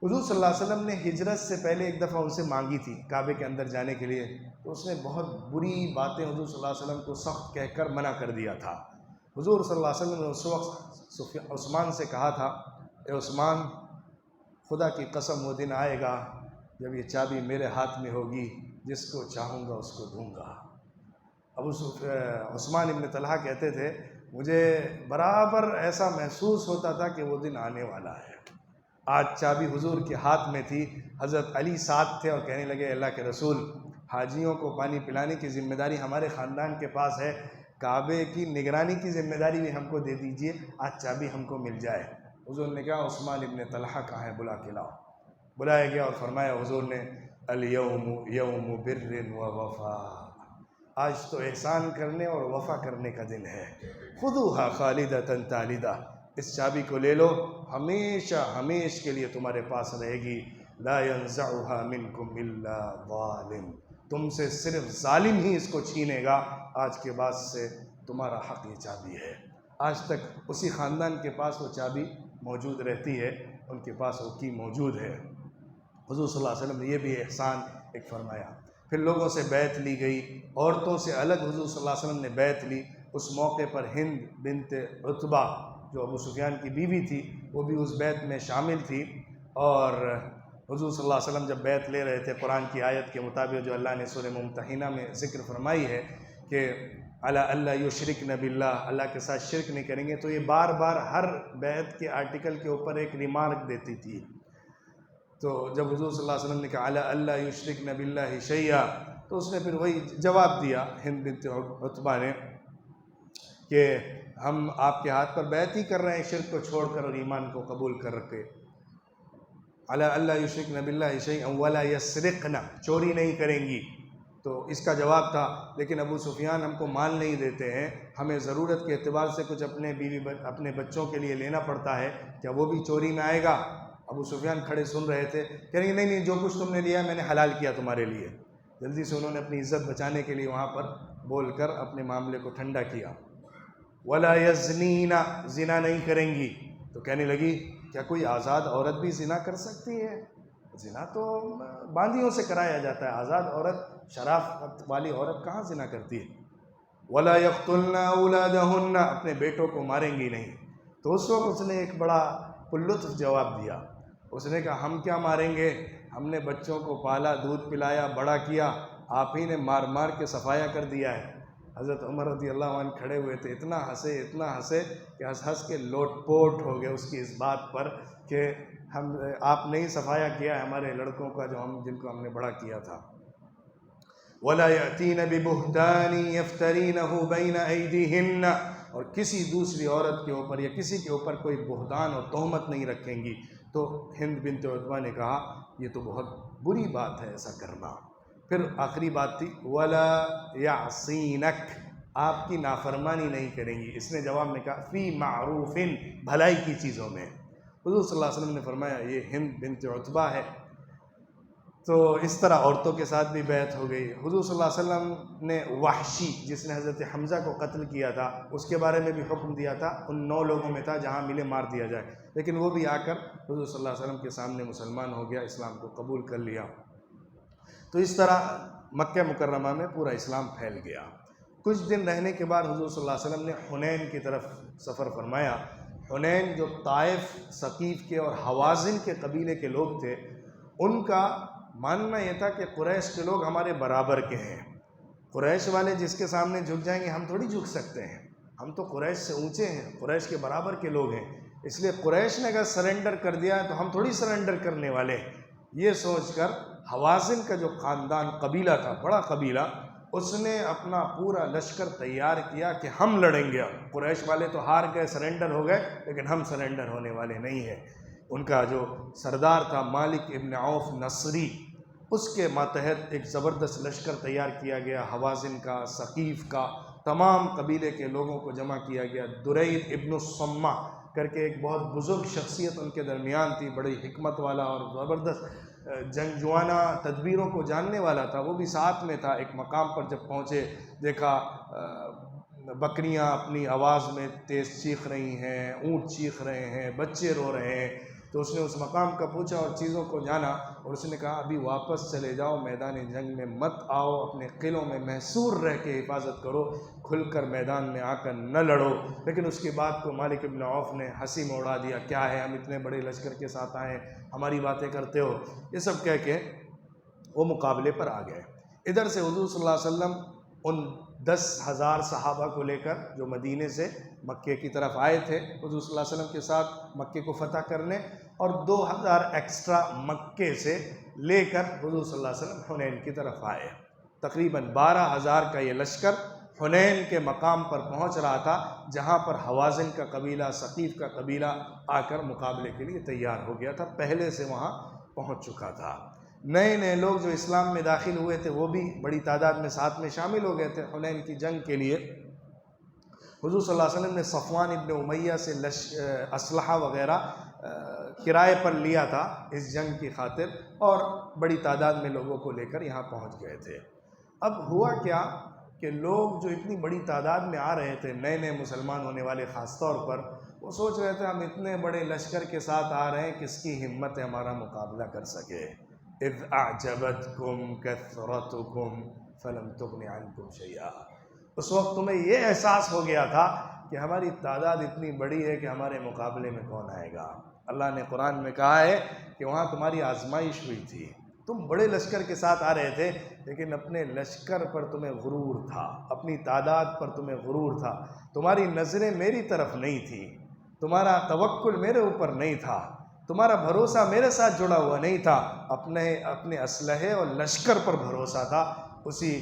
حضور صلی اللہ علیہ وسلم نے ہجرت سے پہلے ایک دفعہ ان سے مانگی تھی کعبے کے اندر جانے کے لیے، تو اس نے بہت بری باتیں حضور صلی اللہ علیہ وسلم کو سخت کہہ کر منع کر دیا تھا۔ حضور صلی اللہ علیہ وسلم نے اس وقت عثمان سے کہا تھا، اے عثمان، خدا کی قسم وہ دن آئے گا جب یہ چابی میرے ہاتھ میں ہوگی، جس کو چاہوں گا اس کو دوں گا۔ عثمان ابن طلحہ کہتے تھے مجھے برابر ایسا محسوس ہوتا تھا کہ وہ دن آنے والا ہے۔ آج چابی حضور کے ہاتھ میں تھی، حضرت علی ساتھ تھے اور کہنے لگے اللہ کے رسول، حاجیوں کو پانی پلانے کی ذمہ داری ہمارے خاندان کے پاس ہے، کعبے کی نگرانی کی ذمہ داری بھی ہم کو دے دیجئے، آج چابی ہم کو مل جائے۔ حضور نے کہا عثمان ابن طلحہ کہاں ہے، بلا کے لاؤ۔ بلایا گیا اور فرمایا حضور نے الیوم یوم بر و وفا، آج تو احسان کرنے اور وفا کرنے کا دن ہے، خذوها خالدۃ تالدہ، اس چابی کو لے لو، ہمیشہ ہمیش کے لیے تمہارے پاس رہے گی، لا ينزعها منکم الا ظالم، تم سے صرف ظالم ہی اس کو چھینے گا، آج کے بعد سے تمہارا حق یہ چابی ہے۔ آج تک اسی خاندان کے پاس وہ چابی موجود رہتی ہے، ان کے پاس وہ کی موجود ہے۔ حضور صلی اللہ علیہ وسلم نے یہ بھی احسان ایک فرمایا۔ پھر لوگوں سے بیعت لی گئی، عورتوں سے الگ حضور صلی اللہ علیہ وسلم نے بیعت لی۔ اس موقع پر ہند بنت عتبہ جو ابو سفیان کی بیوی تھی، وہ بھی اس بیعت میں شامل تھی، اور حضور صلی اللہ علیہ وسلم جب بیعت لے رہے تھے قرآن کی آیت کے مطابق جو اللہ نے سورہ ممتحنہ میں ذکر فرمائی ہے کہ علی اللہ یشرکن باللہ، اللہ کے ساتھ شرک نہیں کریں گے، تو یہ بار بار ہر بیعت کے آرٹیکل کے اوپر ایک ریمارک دیتی تھی۔ تو جب حضور صلی اللہ علیہ وسلم نے کہا علی اللہ یشرکن باللہ شیئا، تو اس نے پھر وہی جواب دیا ہند بنت عتبہ نے کہ ہم آپ کے ہاتھ پر بیعت ہی کر رہے ہیں شرک کو چھوڑ کر اور ایمان کو قبول کر کے۔ علی اللہ یشرکن باللہ شیئا ولا یسرقن، چوری نہیں کریں گی، تو اس کا جواب تھا لیکن ابو سفیان ہم کو مال نہیں دیتے ہیں، ہمیں ضرورت کے اعتبار سے کچھ اپنے بچوں کے لیے لینا پڑتا ہے، کیا وہ بھی چوری میں آئے گا؟ ابو سفیان کھڑے سن رہے تھے، کہہ رہے ہیں نہیں جو کچھ تم نے لیا میں نے حلال کیا تمہارے لیے۔ جلدی سے انہوں نے اپنی عزت بچانے کے لیے وہاں پر بول کر اپنے معاملے کو ٹھنڈا کیا۔ ولا یزنین، زنا نہیں کریں گی، تو کہنے لگی کیا کوئی آزاد عورت بھی زنا کر سکتی ہے؟ زنا تو باندیوں سے کرایا جاتا ہے، آزاد عورت، شرافت والی عورت کہاں زنا کرتی ہے؟ وَلَا يَقْتُلْنَ أَوْلَادَهُنَّ، اپنے بیٹوں کو ماریں گی نہیں۔ تو اس وقت اس نے ایک بڑا پرلطف جواب دیا، اس نے کہا ہم کیا ماریں گے، ہم نے بچوں کو پالا، دودھ پلایا، بڑا کیا، آپ ہی نے مار مار کے صفایا کر دیا ہے۔ حضرت عمر رضی اللہ عنہ کھڑے ہوئے تھے، اتنا ہنسے کہ ہنس کے لوٹ پوٹ ہو گئے اس کی اس بات پر کہ آپ نے ہی صفایا کیا ہے ہمارے لڑکوں کا جن کو ہم نے بڑا کیا تھا۔ وَلَا يَأْتِينَ بِبُهْتَانٍ يَفْتَرِينَهُ بَيْنَ أَيْدِيهِنَّ، اور کسی دوسری عورت کے اوپر یا کسی کے اوپر کوئی بہتان اور تہمت نہیں رکھیں گی۔ تو ہند بنت عتبہ نے کہا یہ تو بہت بری بات ہے ایسا کرنا۔ پھر آخری بات تھی وَلَا يَعْصِينَكَ، آپ کی نافرمانی نہیں کریں گی۔ اس نے جواب میں کہا فی معروف، بھلائی کی چیزوں میں۔ حضور صلی اللہ علیہ وسلم نے فرمایا یہ ہند بنت عتبہ ہے۔ تو اس طرح عورتوں کے ساتھ بھی بیعت ہو گئی۔ حضور صلی اللہ علیہ وسلم نے وحشی، جس نے حضرت حمزہ کو قتل کیا تھا، اس کے بارے میں بھی حکم دیا تھا، ان 9 لوگوں میں تھا جہاں ملے مار دیا جائے، لیکن وہ بھی آ کر حضور صلی اللہ علیہ وسلم کے سامنے مسلمان ہو گیا، اسلام کو قبول کر لیا۔ تو اس طرح مکہ مکرمہ میں پورا اسلام پھیل گیا۔ کچھ دن رہنے کے بعد حضور صلی اللہ علیہ وسلم نے حنین کی طرف سفر فرمایا۔ حنین جو طائف، ثقیف کے اور حوازن کے قبیلے کے لوگ تھے، ان کا ماننا یہ تھا کہ قریش کے لوگ ہمارے برابر کے ہیں، قریش والے جس کے سامنے جھک جائیں گے ہم تھوڑی جھک سکتے ہیں، ہم تو قریش سے اونچے ہیں، قریش کے برابر کے لوگ ہیں، اس لیے قریش نے اگر سرنڈر کر دیا ہے تو ہم تھوڑی سرنڈر کرنے والے ہیں۔ یہ سوچ کر حوازن کا جو خاندان قبیلہ تھا، بڑا قبیلہ، اس نے اپنا پورا لشکر تیار کیا کہ ہم لڑیں گے۔ قریش والے تو ہار گئے، سرنڈر ہو گئے، لیکن ہم سرنڈر ہونے والے نہیں ہیں۔ ان کا جو سردار تھا مالک ابن عوف نصری، اس کے ماتحت ایک زبردست لشکر تیار کیا گیا، حوازن کا، ثقیف کا، تمام قبیلے کے لوگوں کو جمع کیا گیا۔ درید ابن الصمہ کر کے ایک بہت بزرگ شخصیت ان کے درمیان تھی، بڑی حکمت والا اور زبردست جنگجوانہ تدبیروں کو جاننے والا تھا، وہ بھی ساتھ میں تھا۔ ایک مقام پر جب پہنچے، دیکھا بکریاں اپنی آواز میں تیز چیخ رہی ہیں، اونٹ چیخ رہے ہیں، بچے رو رہے ہیں، تو اس نے اس مقام کا پوچھا اور چیزوں کو جانا، اور اس نے کہا ابھی واپس چلے جاؤ، میدان جنگ میں مت آؤ، اپنے قلعوں میں محصور رہ کے حفاظت کرو، کھل کر میدان میں آ کر نہ لڑو۔ لیکن اس کی بات کو مالک ابن عوف نے ہنسی میں اڑا دیا، کیا ہے ہم اتنے بڑے لشکر کے ساتھ آئے ہیں، ہماری باتیں کرتے ہو، یہ سب کہہ کے وہ مقابلے پر آ گئے۔ ادھر سے حضور صلی اللہ علیہ وسلم ان 10,000 صحابہ کو لے کر جو مدینے سے مکے کی طرف آئے تھے حضور صلی اللہ علیہ وسلم کے ساتھ مکے کو فتح کرنے، اور 2,000 ایکسٹرا مکے سے لے کر حضور صلی اللہ علیہ وسلم حنین کی طرف آئے۔ تقریباً 12,000 کا یہ لشکر حنین کے مقام پر پہنچ رہا تھا، جہاں پر حوازن کا قبیلہ، ثقیف کا قبیلہ آ کر مقابلے کے لیے تیار ہو گیا تھا، پہلے سے وہاں پہنچ چکا تھا۔ نئے لوگ جو اسلام میں داخل ہوئے تھے وہ بھی بڑی تعداد میں ساتھ میں شامل ہو گئے تھے حنین کی جنگ کے لیے۔ حضور صلی اللہ علیہ وسلم نے صفوان ابن امیہ سے اسلحہ وغیرہ کرائے پر لیا تھا اس جنگ کی خاطر، اور بڑی تعداد میں لوگوں کو لے کر یہاں پہنچ گئے تھے۔ اب ہوا کیا کہ لوگ جو اتنی بڑی تعداد میں آ رہے تھے، نئے مسلمان ہونے والے خاص طور پر، وہ سوچ رہے تھے ہم اتنے بڑے لشکر کے ساتھ آ رہے ہیں، کس کی ہمت ہے ہمارا مقابلہ کر سکے۔ اذ اعجبتکم کثرتکم فلم تغن عنکم شیئا، اس وقت تمہیں یہ احساس ہو گیا تھا کہ ہماری تعداد اتنی بڑی ہے کہ ہمارے مقابلے میں کون آئے گا۔ اللہ نے قرآن میں کہا ہے کہ وہاں تمہاری آزمائش ہوئی تھی، تم بڑے لشکر کے ساتھ آ رہے تھے، لیکن اپنے لشکر پر تمہیں غرور تھا، اپنی تعداد پر تمہیں غرور تھا، تمہاری نظریں میری طرف نہیں تھی، تمہارا توکل میرے اوپر نہیں تھا، تمہارا بھروسہ میرے ساتھ جڑا ہوا نہیں تھا، اپنے اسلحے اور لشکر پر بھروسہ تھا۔ اسی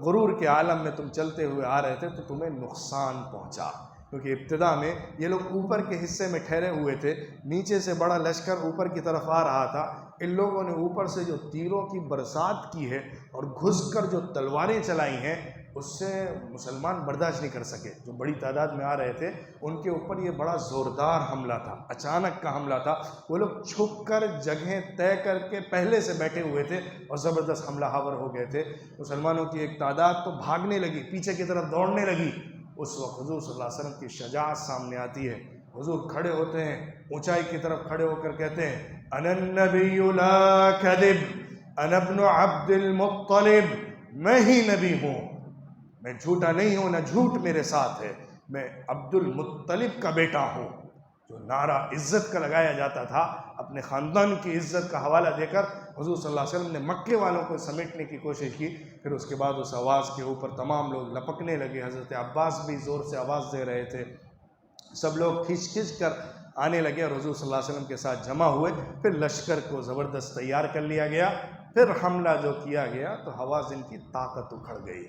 غرور کے عالم میں تم چلتے ہوئے آ رہے تھے تو تمہیں نقصان پہنچا، کیونکہ ابتدا میں یہ لوگ اوپر کے حصے میں ٹھہرے ہوئے تھے، نیچے سے بڑا لشکر اوپر کی طرف آ رہا تھا، ان لوگوں نے اوپر سے جو تیروں کی برسات کی ہے اور گھس کر جو تلواریں چلائی ہیں، اس سے مسلمان برداشت نہیں کر سکے۔ جو بڑی تعداد میں آ رہے تھے ان کے اوپر یہ بڑا زوردار حملہ تھا، اچانک کا حملہ تھا، وہ لوگ چھپ کر جگہیں طے کر کے پہلے سے بیٹھے ہوئے تھے اور زبردست حملہ آور ہو گئے تھے۔ مسلمانوں کی ایک تعداد تو بھاگنے لگی، پیچھے کی طرف دوڑنے لگی۔ اس وقت حضور صلی اللہ علیہ وسلم کی شجاعت سامنے آتی ہے۔ حضور کھڑے ہوتے ہیں، اونچائی کی طرف کھڑے ہو کر کہتے ہیں انا النبی لا کذب انا ابن عبد المطلب، میں ہی نبی ہوں، میں جھوٹا نہیں ہوں، نہ جھوٹ میرے ساتھ ہے، میں عبد المطلب کا بیٹا ہوں۔ جو نعرہ عزت کا لگایا جاتا تھا، اپنے خاندان کی عزت کا حوالہ دے کر حضور صلی اللہ علیہ وسلم نے مکے والوں کو سمیٹنے کی کوشش کی۔ پھر اس کے بعد اس آواز کے اوپر تمام لوگ لپکنے لگے، حضرت عباس بھی زور سے آواز دے رہے تھے، سب لوگ کھنچ کھنچ کر آنے لگے اور حضور صلی اللہ علیہ وسلم کے ساتھ جمع ہوئے۔ پھر لشکر کو زبردست تیار کر لیا گیا، پھر حملہ جو کیا گیا تو حوازن کی طاقت اکھڑ گئی،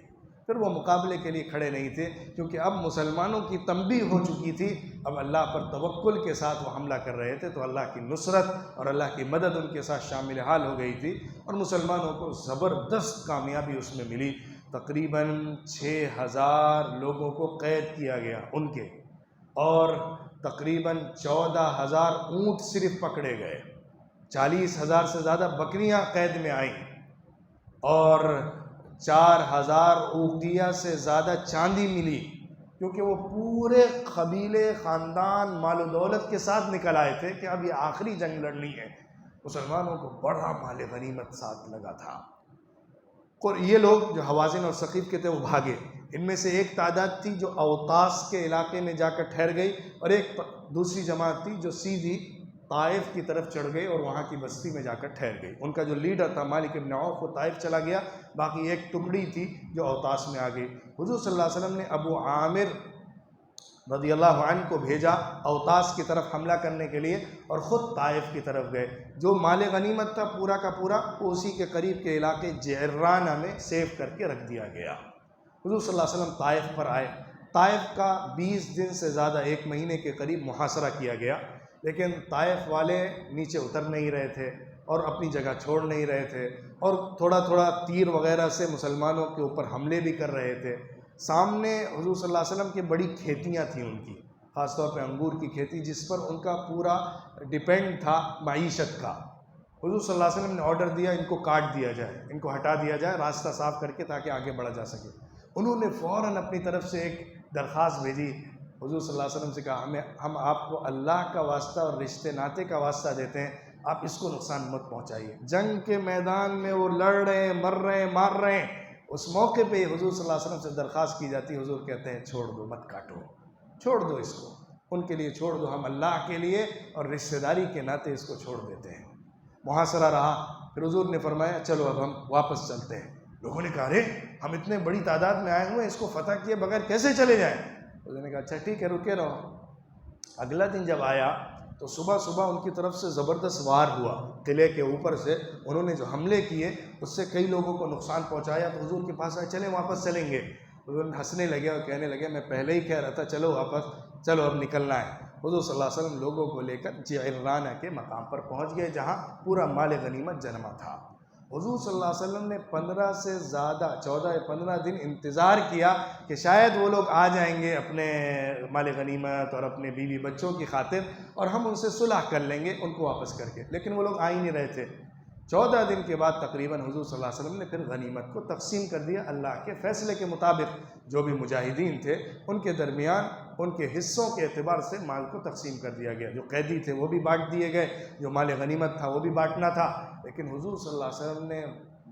پھر وہ مقابلے کے لیے کھڑے نہیں تھے، کیونکہ اب مسلمانوں کی تنبیہ ہو چکی تھی، اب اللہ پر توکل کے ساتھ وہ حملہ کر رہے تھے، تو اللہ کی نصرت اور اللہ کی مدد ان کے ساتھ شامل حال ہو گئی تھی، اور مسلمانوں کو زبردست کامیابی اس میں ملی۔ تقریباً 6000 لوگوں کو قید کیا گیا ان کے، اور تقریباً 14,000 اونٹ صرف پکڑے گئے، 40,000 سے زیادہ بکریاں قید میں آئیں، اور 4,000 اوقیہ سے زیادہ چاندی ملی، کیونکہ وہ پورے قبیلے خاندان مال و دولت کے ساتھ نکل آئے تھے کہ اب یہ آخری جنگ لڑنی ہے۔ مسلمانوں کو بڑا مال غنیمت ساتھ لگا تھا، اور یہ لوگ جو حوازن اور ثقیف کے تھے وہ بھاگے۔ ان میں سے ایک تعداد تھی جو اوطاس کے علاقے میں جا کر ٹھہر گئی، اور ایک دوسری جماعت تھی جو سیدھی طائف کی طرف چڑھ گئی اور وہاں کی بستی میں جا کر ٹھہر گئی۔ ان کا جو لیڈر تھا مالک بن عوف، وہ طائف چلا گیا، باقی ایک ٹکڑی تھی جو اوطاس میں آ گئی۔ حضور صلی اللہ علیہ وسلم نے ابو عامر رضی اللہ عنہ کو بھیجا اوطاس کی طرف حملہ کرنے کے لیے، اور خود طائف کی طرف گئے۔ جو مال غنیمت تھا پورا کا پورا اسی کے قریب کے علاقے جعرانہ میں سیو کر کے رکھ دیا گیا۔ حضور صلی اللہ علیہ وسلم طائف پر آئے، طائف کا 20 دن سے زیادہ، 1 مہینے کے قریب محاصرہ کیا گیا، لیکن طائف والے نیچے اتر نہیں رہے تھے اور اپنی جگہ چھوڑ نہیں رہے تھے، اور تھوڑا تھوڑا تیر وغیرہ سے مسلمانوں کے اوپر حملے بھی کر رہے تھے۔ سامنے حضور صلی اللہ علیہ وسلم کی بڑی کھیتیاں تھیں ان کی، خاص طور پہ انگور کی کھیتی، جس پر ان کا پورا ڈیپینڈ تھا معیشت کا۔ حضور صلی اللہ علیہ وسلم نے آرڈر دیا ان کو کاٹ دیا جائے، ان کو ہٹا دیا جائے راستہ صاف کر کے، تاکہ آگے بڑھا جا سکے۔ انہوں نے فوراً اپنی طرف سے ایک درخواست بھیجی، حضور صلی اللہ علیہ وسلم سے کہا ہم آپ کو اللہ کا واسطہ اور رشتے ناطے کا واسطہ دیتے ہیں، آپ اس کو نقصان مت پہنچائیے۔ جنگ کے میدان میں وہ لڑ رہے ہیں، مر رہے ہیں، مار رہے ہیں، اس موقع پہ حضور صلی اللہ علیہ وسلم سے درخواست کی جاتی، حضور کہتے ہیں چھوڑ دو، مت کاٹو، چھوڑ دو اس کو، ان کے لیے چھوڑ دو، ہم اللہ کے لیے اور رشتہ داری کے ناطے اس کو چھوڑ دیتے ہیں۔ محاصرہ رہا، پھر حضور نے فرمایا چلو اب ہم واپس چلتے ہیں۔ لوگوں نے کہا ارے ہم اتنے بڑی تعداد میں آئے ہوئے ہیں، اس کو فتح کیے بغیر کیسے چلے جائیں؟ حضور نے کہا اچھا ٹھیک ہے، رکے رہو۔ اگلا دن جب آیا تو صبح صبح ان کی طرف سے زبردست وار ہوا، قلعے کے اوپر سے انہوں نے جو حملے کیے اس سے کئی لوگوں کو نقصان پہنچایا، تو حضور کے پاس آئے چلیں واپس چلیں گے۔ حضور ہنسنے لگے اور کہنے لگے میں پہلے ہی کہہ رہا تھا چلو واپس، چلو اب نکلنا ہے۔ حضور صلی اللہ علیہ وسلم لوگوں کو لے کر جعرانہ کے مقام پر پہنچ گئے، جہاں پورا مال غنیمت جمع تھا۔ حضور صلی اللہ علیہ وسلم نے 15 سے زیادہ 14 یا 15 دن انتظار کیا کہ شاید وہ لوگ آ جائیں گے اپنے مال غنیمت اور اپنے بیوی بچوں کی خاطر، اور ہم ان سے صلح کر لیں گے ان کو واپس کر کے، لیکن وہ لوگ آ ہی نہیں رہے تھے۔ 14 دن کے بعد تقریباً حضور صلی اللہ علیہ وسلم نے پھر غنیمت کو تقسیم کر دیا، اللہ کے فیصلے کے مطابق جو بھی مجاہدین تھے ان کے درمیان ان کے حصوں کے اعتبار سے مال کو تقسیم کر دیا گیا۔ جو قیدی تھے وہ بھی بانٹ دیے گئے، جو مال غنیمت تھا وہ بھی بانٹنا تھا، لیکن حضور صلی اللہ علیہ وسلم نے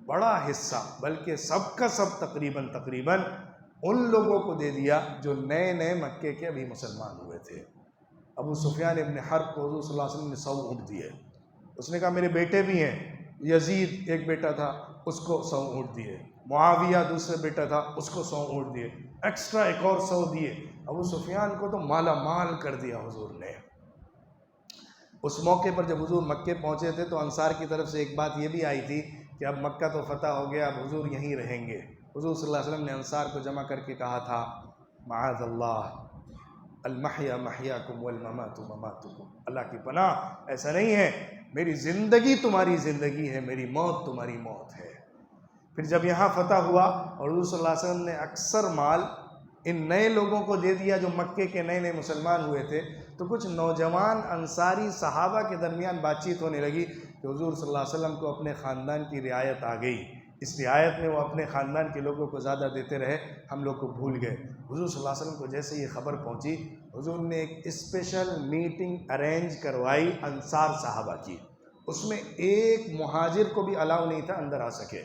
بڑا حصہ، بلکہ سب کا سب تقریباً ان لوگوں کو دے دیا جو نئے نئے مکے کے ابھی مسلمان ہوئے تھے۔ ابو سفیان ابن حرب کو حضور صلی اللہ علیہ وسلم نے 100 اونٹ دیے، اس نے کہا میرے بیٹے بھی ہیں، یزید ایک بیٹا تھا اس کو 100 اونٹ دیے، معاویہ دوسرے بیٹا تھا اس کو 100 اونٹ دیے، ایکسٹرا ایک اور 100 دیے۔ ابو سفیان کو تو مالا مال کر دیا حضور نے۔ اس موقع پر جب حضور مکے پہنچے تھے تو انصار کی طرف سے ایک بات یہ بھی آئی تھی کہ اب مکہ تو فتح ہو گیا، اب حضور یہیں رہیں گے۔ حضور صلی اللہ علیہ وسلم نے انصار کو جمع کر کے کہا تھا معاذ اللہ المحیا محیاکم والممات مماتکم، اللہ کی پناہ ایسا نہیں ہے، میری زندگی تمہاری زندگی ہے، میری موت تمہاری موت ہے۔ پھر جب یہاں فتح ہوا اور حضور صلی اللہ علیہ وسلم نے اکثر مال ان نئے لوگوں کو دے دیا جو مکے کے نئے نئے مسلمان ہوئے تھے، تو کچھ نوجوان انصاری صحابہ کے درمیان بات چیت ہونے لگی کہ حضور صلی اللہ علیہ وسلم کو اپنے خاندان کی رعایت آ گئی، اس رعایت میں وہ اپنے خاندان کے لوگوں کو زیادہ دیتے رہے، ہم لوگ کو بھول گئے۔ حضور صلی اللہ علیہ وسلم کو جیسے یہ خبر پہنچی، حضور نے ایک اسپیشل میٹنگ ارینج کروائی انصار صحابہ کی، اس میں ایک مہاجر کو بھی الاؤ نہیں تھا اندر آ سکے۔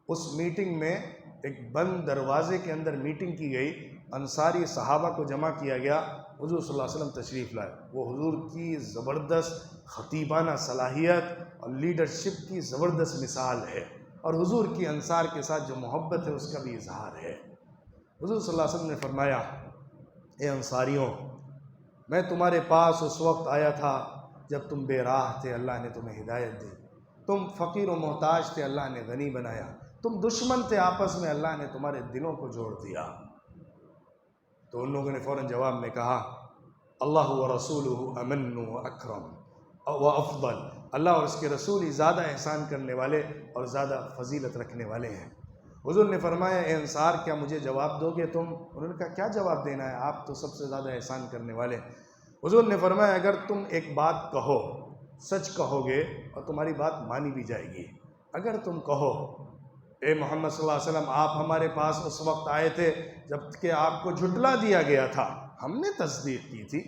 اس میٹنگ میں ایک بند دروازے کے اندر میٹنگ کی گئی، انصاری صحابہ کو جمع کیا گیا، حضور صلی اللہ علیہ وسلم تشریف لائے۔ وہ حضور کی زبردست خطیبانہ صلاحیت اور لیڈرشپ کی زبردست مثال ہے، اور حضور کی انصار کے ساتھ جو محبت ہے اس کا بھی اظہار ہے۔ حضور صلی اللہ علیہ وسلم نے فرمایا، اے انصاریوں، میں تمہارے پاس اس وقت آیا تھا جب تم بے راہ تھے، اللہ نے تمہیں ہدایت دی، تم فقیر و محتاج تھے، اللہ نے غنی بنایا، تم دشمن تھے آپس میں، اللہ نے تمہارے دلوں کو جوڑ دیا۔ تو ان لوگوں نے فوراً جواب میں کہا، اللہ و رسولہ امن و اکرم و افضل، اللہ اور اس کے رسول ہی زیادہ احسان کرنے والے اور زیادہ فضیلت رکھنے والے ہیں۔ حضور نے فرمایا، اے انصار، کیا مجھے جواب دو گے تم؟ انہوں نے کہا، کیا جواب دینا ہے، آپ تو سب سے زیادہ احسان کرنے والے۔ حضور نے فرمایا، اگر تم ایک بات کہو، سچ کہو گے اور تمہاری بات مانی بھی جائے گی۔ اگر تم کہو، اے محمد صلی اللہ علیہ وسلم، آپ ہمارے پاس اس وقت آئے تھے جب کہ آپ کو جھٹلا دیا گیا تھا، ہم نے تصدیق کی تھی۔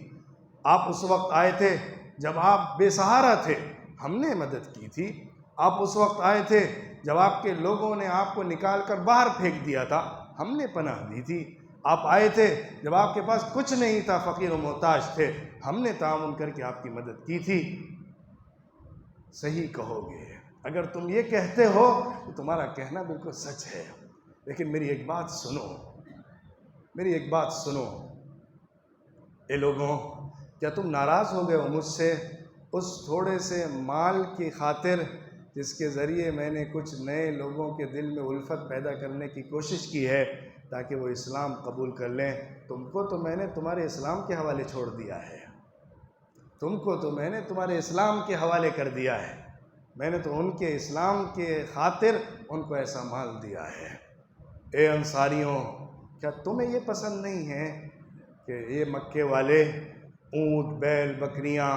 آپ اس وقت آئے تھے جب آپ بے سہارا تھے، ہم نے مدد کی تھی۔ آپ اس وقت آئے تھے جب آپ کے لوگوں نے آپ کو نکال کر باہر پھینک دیا تھا، ہم نے پناہ دی تھی۔ آپ آئے تھے جب آپ کے پاس کچھ نہیں تھا، فقیر و محتاج تھے، ہم نے تعاون کر کے آپ کی مدد کی تھی۔ صحیح کہو گے، اگر تم یہ کہتے ہو تو تمہارا کہنا بالکل سچ ہے، لیکن میری ایک بات سنو، میری ایک بات سنو۔ اے لوگوں، کیا تم ناراض ہو گئے ہو مجھ سے اس تھوڑے سے مال کی خاطر جس کے ذریعے میں نے کچھ نئے لوگوں کے دل میں الفت پیدا کرنے کی کوشش کی ہے تاکہ وہ اسلام قبول کر لیں؟ تم کو تو میں نے تمہارے اسلام کے حوالے چھوڑ دیا ہے، تم کو تو میں نے تمہارے اسلام کے حوالے کر دیا ہے، میں نے تو ان کے اسلام کے خاطر ان کو ایسا مال دیا ہے۔ اے انصاریوں، کیا تمہیں یہ پسند نہیں ہے کہ یہ مکے والے اونٹ، بیل، بکریاں،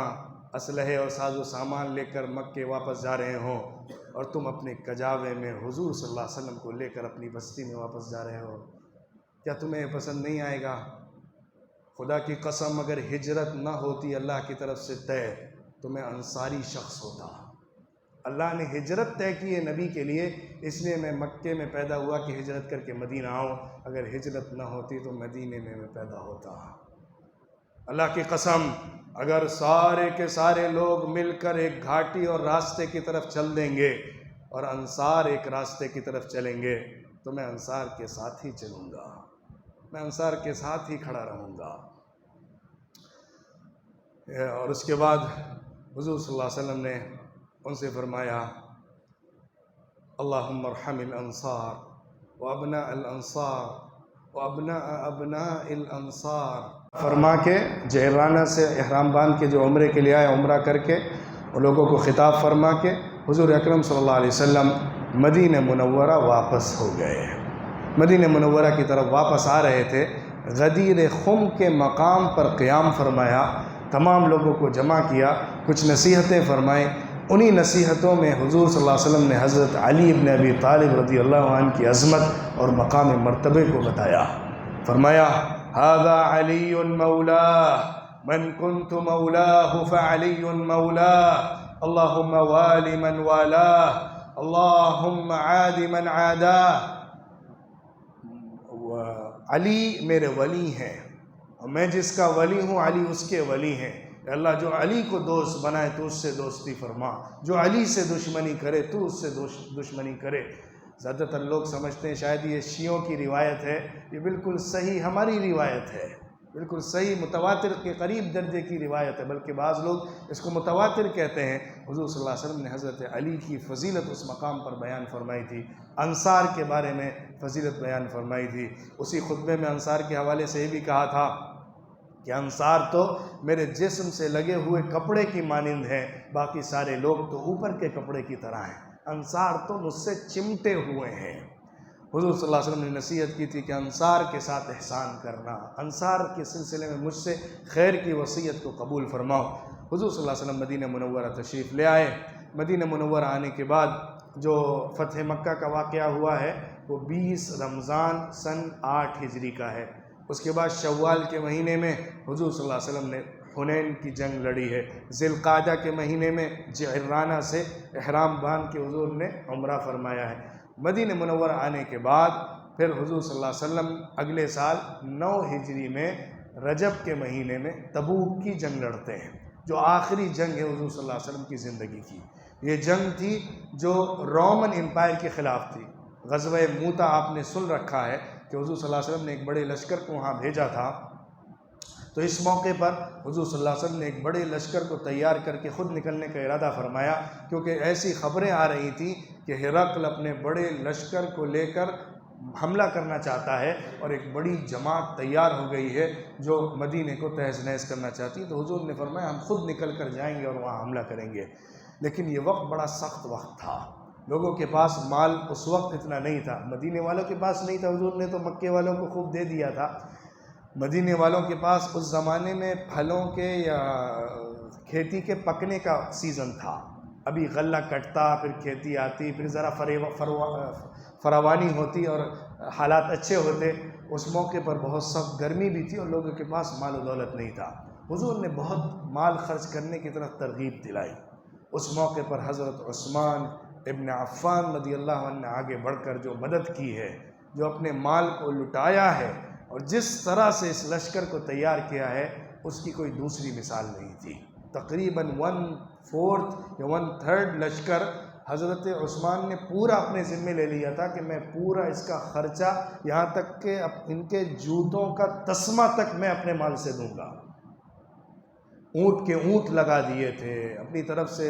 اسلحے اور ساز و سامان لے کر مکے واپس جا رہے ہوں اور تم اپنے کجاوے میں حضور صلی اللہ علیہ وسلم کو لے کر اپنی بستی میں واپس جا رہے ہو؟ کیا تمہیں یہ پسند نہیں آئے گا؟ خدا کی قسم، اگر ہجرت نہ ہوتی اللہ کی طرف سے طے تو میں انصاری شخص ہوتا۔ اللہ نے ہجرت طے کی ہے نبی کے لیے، اس لیے میں مکے میں پیدا ہوا کہ ہجرت کر کے مدینہ آؤں، اگر ہجرت نہ ہوتی تو مدینے میں پیدا ہوتا۔ اللہ کی قسم، اگر سارے کے سارے لوگ مل کر ایک گھاٹی اور راستے کی طرف چل دیں گے اور انصار ایک راستے کی طرف چلیں گے تو میں انصار کے ساتھ ہی چلوں گا، میں انصار کے ساتھ ہی کھڑا رہوں گا۔ اور اس کے بعد حضور صلی اللہ علیہ وسلم نے ان سے فرمایا، اللہم ارحم الانصار وابناء الانصار وابناء ابناء الانصار، فرما کے جہرانہ سے احرام باندھ کے جو عمرے کے لیے آئے، عمرہ کر کے ان لوگوں کو خطاب فرما کے حضور اکرم صلی اللہ علیہ وسلم مدینہ منورہ واپس ہو گئے۔ مدینہ منورہ کی طرف واپس آ رہے تھے، غدیر خم کے مقام پر قیام فرمایا، تمام لوگوں کو جمع کیا، کچھ نصیحتیں فرمائیں۔ انہی نصیحتوں میں حضور صلی اللہ علیہ وسلم نے حضرت علی بن ابی طالب رضی اللہ عنہ کی عظمت اور مقام مرتبے کو بتایا۔ فرمایا، ھذا علی مولاہ من کنت مولاہ فعلی مولاہ، اللہم والی من والاہ، اللہم عاد من عاداہ۔ علی میرے ولی ہیں اور میں جس کا ولی ہوں علی اس کے ولی ہیں۔ اللہ جو علی کو دوست بنائے تو اس سے دوستی فرما، جو علی سے دشمنی کرے تو اس سے دشمنی کرے۔ زیادہ تر لوگ سمجھتے ہیں شاید یہ شیعوں کی روایت ہے، یہ بالکل صحیح ہماری روایت ہے، بالکل صحیح متواتر کے قریب درجے کی روایت ہے، بلکہ بعض لوگ اس کو متواتر کہتے ہیں۔ حضور صلی اللہ علیہ وسلم نے حضرت علی کی فضیلت اس مقام پر بیان فرمائی تھی، انصار کے بارے میں فضیلت بیان فرمائی تھی۔ اسی خطبے میں انصار کے حوالے سے یہ بھی کہا تھا کہ انصار تو میرے جسم سے لگے ہوئے کپڑے کی مانند ہیں، باقی سارے لوگ تو اوپر کے کپڑے کی طرح ہیں، انصار تو مجھ سے چمٹے ہوئے ہیں۔ حضور صلی اللہ علیہ وسلم نے نصیحت کی تھی کہ انصار کے ساتھ احسان کرنا، انصار کے سلسلے میں مجھ سے خیر کی وصیت کو قبول فرماؤ۔ حضور صلی اللہ علیہ وسلم مدینہ منورہ تشریف لے آئے۔ مدینہ منورہ آنے کے بعد جو فتح مکہ کا واقعہ ہوا ہے وہ 20 رمضان سن 8 ہجری کا ہے۔ اس کے بعد شوال کے مہینے میں حضور صلی اللہ علیہ وسلم نے حنین کی جنگ لڑی ہے۔ ذی القعدہ کے مہینے میں جعرانہ سے احرام باندھ کے حضور نے عمرہ فرمایا ہے۔ مدینہ منورہ آنے کے بعد پھر حضور صلی اللہ علیہ وسلم اگلے سال 9 ہجری میں رجب کے مہینے میں تبوک کی جنگ لڑتے ہیں، جو آخری جنگ ہے حضور صلی اللہ علیہ وسلم کی زندگی کی۔ یہ جنگ تھی جو رومن امپائر کے خلاف تھی۔ غزوہ موتا آپ نے سن رکھا ہے کہ حضور صلی اللہ علیہ وسلم نے ایک بڑے لشکر کو وہاں بھیجا تھا، تو اس موقع پر حضور صلی اللہ علیہ وسلم نے ایک بڑے لشکر کو تیار کر کے خود نکلنے کا ارادہ فرمایا، کیونکہ ایسی خبریں آ رہی تھیں کہ ہرقل اپنے بڑے لشکر کو لے کر حملہ کرنا چاہتا ہے اور ایک بڑی جماعت تیار ہو گئی ہے جو مدینے کو تہز نہز کرنا چاہتی ہے۔ تو حضور نے فرمایا ہم خود نکل کر جائیں گے اور وہاں حملہ کریں گے۔ لیکن یہ وقت بڑا سخت وقت تھا، لوگوں کے پاس مال اس وقت اتنا نہیں تھا، مدینے والوں کے پاس نہیں تھا۔ حضور نے تو مکے والوں کو خوب دے دیا تھا، مدینے والوں کے پاس اس زمانے میں پھلوں کے یا کھیتی کے پکنے کا سیزن تھا، ابھی غلہ کٹتا، پھر کھیتی آتی، پھر ذرا فراوانی ہوتی اور حالات اچھے ہوتے۔ اس موقع پر بہت سخت گرمی بھی تھی اور لوگوں کے پاس مال و دولت نہیں تھا۔ حضور نے بہت مال خرچ کرنے کی طرف ترغیب دلائی۔ اس موقع پر حضرت عثمان ابن عفان رضی اللہ عنہ نے آگے بڑھ کر جو مدد کی ہے، جو اپنے مال کو لٹایا ہے اور جس طرح سے اس لشکر کو تیار کیا ہے، اس کی کوئی دوسری مثال نہیں تھی۔ تقریباً 1/4 یا 1/3 لشکر حضرت عثمان نے پورا اپنے ذمے لے لیا تھا کہ میں پورا اس کا خرچہ، یہاں تک کہ ان کے جوتوں کا تسمہ تک میں اپنے مال سے دوں گا۔ اونٹ کے اونٹ لگا دیے تھے، اپنی طرف سے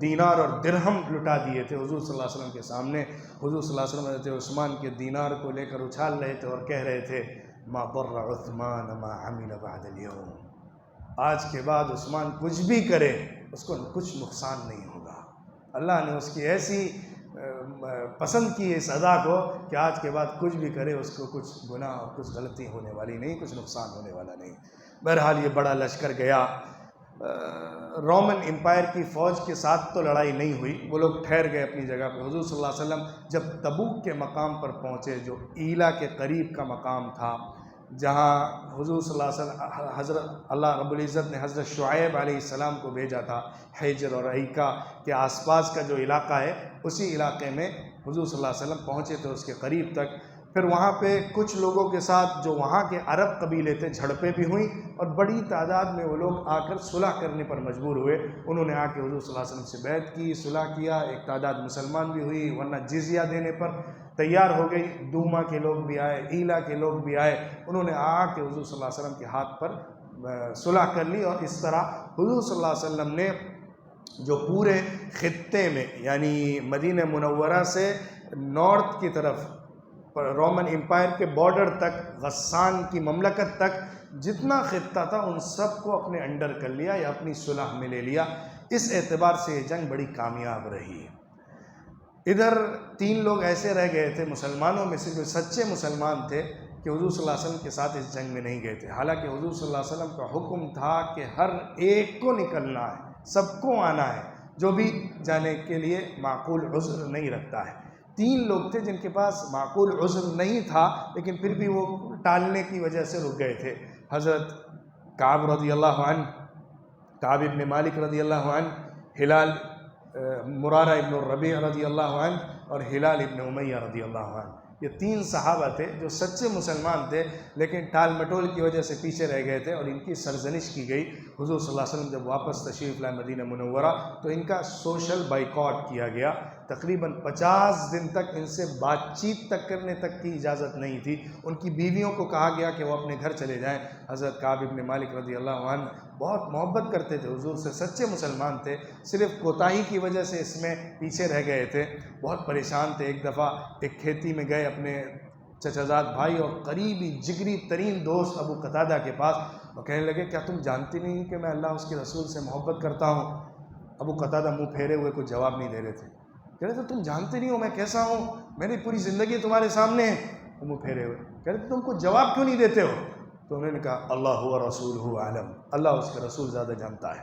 دینار اور درہم لٹا دیے تھے حضور صلی اللہ علیہ وسلم کے سامنے۔ حضور صلی اللہ علیہ وسلم حضرت عثمان کے دینار کو لے کر اچھال رہے تھے اور کہہ رہے تھے ما ضر عثمان ما عمل بعد اليوم، آج کے بعد عثمان کچھ بھی کرے اس کو کچھ نقصان نہیں ہوگا۔ اللہ نے اس کی ایسی پسند کی اس ادا کو کہ آج کے بعد کچھ بھی کرے اس کو کچھ گناہ اور کچھ غلطی ہونے والی نہیں، کچھ نقصان ہونے والا نہیں۔ بہرحال یہ بڑا لشکر گیا۔ رومن امپائر کی فوج کے ساتھ تو لڑائی نہیں ہوئی، وہ لوگ ٹھہر گئے اپنی جگہ پہ۔ حضور صلی اللہ علیہ وسلم جب تبوک کے مقام پر پہنچے، جو ایلا کے قریب کا مقام تھا، جہاں حضور صلی اللہ علیہ وسلم حضرت اللہ رب العزت نے حضرت شعیب علیہ السلام کو بھیجا تھا، حجر اور عیکہ کے آس پاس کا جو علاقہ ہے، اسی علاقے میں حضور صلی اللہ علیہ وسلم پہنچے تھے، اس کے قریب تک۔ پھر وہاں پہ کچھ لوگوں کے ساتھ جو وہاں کے عرب قبیلے تھے جھڑپیں بھی ہوئیں اور بڑی تعداد میں وہ لوگ آ کر صلح کرنے پر مجبور ہوئے۔ انہوں نے آ کے حضور صلی اللہ علیہ وسلم سے بیعت کی، صلح کیا، ایک تعداد مسلمان بھی ہوئی، ورنہ جزیہ دینے پر تیار ہو گئی۔ دوما کے لوگ بھی آئے، ایلا کے لوگ بھی آئے، انہوں نے آ کے حضور صلی اللہ علیہ وسلم کے ہاتھ پر صلح کر لی، اور اس طرح حضور صلی اللہ علیہ وسلم نے جو پورے خطے میں، یعنی مدینہ منورہ سے نارتھ کی طرف رومن امپائر کے بارڈر تک، غسان کی مملکت تک جتنا خطہ تھا ان سب کو اپنے انڈر کر لیا یا اپنی صلح میں لے لیا۔ اس اعتبار سے یہ جنگ بڑی کامیاب رہی۔ ادھر 3 لوگ ایسے رہ گئے تھے مسلمانوں میں سے جو سچے مسلمان تھے کہ حضور صلی اللہ علیہ وسلم کے ساتھ اس جنگ میں نہیں گئے تھے، حالانکہ حضور صلی اللہ علیہ وسلم کا حکم تھا کہ ہر ایک کو نکلنا ہے، سب کو آنا ہے، جو بھی جانے کے لیے معقول عذر نہیں رکھتا ہے۔ 3 لوگ تھے جن کے پاس معقول عذر نہیں تھا، لیکن پھر بھی وہ ٹالنے کی وجہ سے رک گئے تھے۔ حضرت کعب رضی اللہ عنہ، کعب ابن مالک رضی اللہ عنہ، ہلال مرارہ ابن الربیع رضی اللہ عنہ اور ہلال ابن امیہ رضی اللہ عنہ، یہ 3 صحابہ تھے جو سچے مسلمان تھے لیکن ٹال مٹول کی وجہ سے پیچھے رہ گئے تھے، اور ان کی سرزنش کی گئی۔ حضور صلی اللہ علیہ وسلم جب واپس تشریف لائے مدینہ منورہ تو ان کا سوشل بائیکاٹ کیا گیا۔ تقریباً 50 دن تک ان سے بات چیت تک کرنے تک کی اجازت نہیں تھی۔ ان کی بیویوں کو کہا گیا کہ وہ اپنے گھر چلے جائیں۔ حضرت کعب ابن مالک رضی اللہ عنہ بہت محبت کرتے تھے حضور سے، سچے مسلمان تھے، صرف کوتاہی کی وجہ سے اس میں پیچھے رہ گئے تھے، بہت پریشان تھے۔ ایک دفعہ ایک کھیتی میں گئے اپنے چچا زاد بھائی اور قریبی جگری ترین دوست ابو قتادہ کے پاس، وہ کہنے لگے کیا تم جانتے نہیں کہ میں اللہ اس کے رسول سے محبت کرتا ہوں؟ ابو قتادہ منہ پھیرے ہوئے کچھ جواب نہیں دے رہے تھے۔ کہہ رہے تھے تم جانتے نہیں ہو میں کیسا ہوں، میری پوری زندگی تمہارے سامنے ہے۔ وہ منہ پھیرے ہوئے کہہ رہے تھے تم کچھ جواب کیوں نہیں دیتے ہو؟ تو انہوں نے کہا اللہ و رسولہ اعلم، اللہ اس کا رسول زیادہ جانتا ہے۔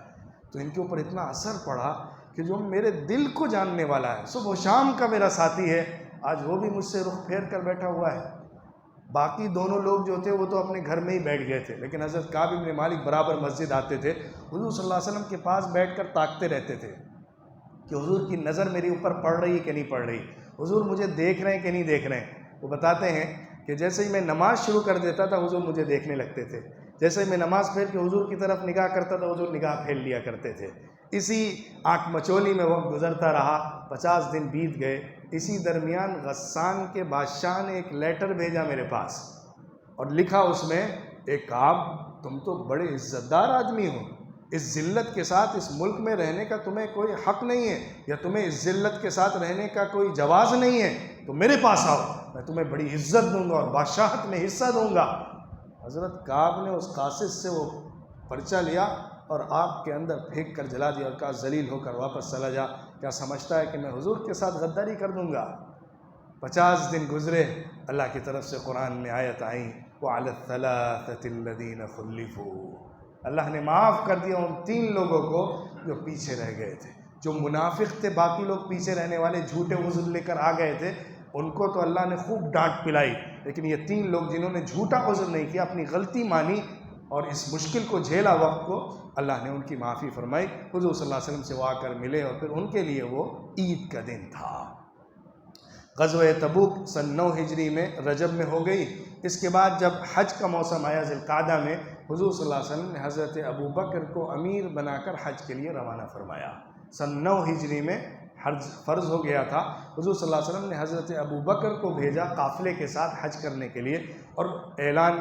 تو ان کے اوپر اتنا اثر پڑا کہ جو میرے دل کو جاننے والا ہے، صبح و شام کا میرا ساتھی ہے، آج وہ بھی مجھ سے رخ پھیر کر بیٹھا ہوا ہے۔ باقی دونوں لوگ جو تھے وہ تو اپنے گھر میں ہی بیٹھ گئے تھے، لیکن حضرت کعب بن مالک برابر مسجد آتے تھے، حضور صلی اللہ علیہ وسلم کے پاس بیٹھ کر تاکتے رہتے تھے کہ حضور کی نظر میرے اوپر پڑ رہی ہے کہ نہیں پڑ رہی، حضور مجھے دیکھ رہے ہیں کہ نہیں دیکھ رہے ہیں۔ وہ بتاتے ہیں کہ جیسے ہی میں نماز شروع کر دیتا تھا حضور مجھے دیکھنے لگتے تھے، جیسے ہی میں نماز پھیر کے حضور کی طرف نگاہ کرتا تھا حضور نگاہ پھیر لیا کرتے تھے۔ اسی آنکھ مچولی میں وقت گزرتا رہا، 50 دن بیت گئے۔ اسی درمیان غسان کے بادشاہ نے ایک لیٹر بھیجا میرے پاس اور لکھا اس میں، اے کعب تم تو بڑے عزت دار آدمی ہو، اس ذلت کے ساتھ اس ملک میں رہنے کا تمہیں کوئی حق نہیں ہے، یا تمہیں اس ذلت کے ساتھ رہنے کا کوئی جواز نہیں ہے، تو میرے پاس آؤ، میں تمہیں بڑی عزت دوں گا اور بادشاہت میں حصہ دوں گا۔ حضرت کعب نے اس قاصد سے وہ پرچہ لیا اور آگ کے اندر پھینک کر جلا دیا اور کہا ذلیل ہو کر واپس چلا جا، کیا سمجھتا ہے کہ میں حضور کے ساتھ غداری کر دوں گا؟ 50 دن گزرے، اللہ کی طرف سے قرآن میں آیت آئیں وَعَلَى الثَّلَاثَةِ الَّذِينَ خُلِّفُوا، اللہ نے معاف کر دیا ان 3 لوگوں کو جو پیچھے رہ گئے تھے، جو منافق تھے، باقی لوگ پیچھے رہنے والے جھوٹے عذر لے کر آ گئے تھے، ان کو تو اللہ نے خوب ڈانٹ پلائی، لیکن یہ 3 لوگ جنہوں نے جھوٹا عذر نہیں کیا، اپنی غلطی مانی اور اس مشکل کو جھیلا وقت کو، اللہ نے ان کی معافی فرمائی۔ حضور صلی اللہ علیہ وسلم سے وہ آ کر ملے اور پھر ان کے لیے وہ عید کا دن تھا۔ غزوہ تبوک سن 9 ہجری میں رجب میں ہو گئی۔ اس کے بعد جب حج کا موسم آیا ذی القعدہ میں، حضور صلی اللہ علیہ وسلم نے حضرت ابو بکر کو امیر بنا کر حج کے لیے روانہ فرمایا۔ سن 9 ہجری میں حج فرض ہو گیا تھا۔ حضور صلی اللہ علیہ وسلم نے حضرت ابو بکر کو بھیجا قافلے کے ساتھ حج کرنے کے لیے، اور اعلان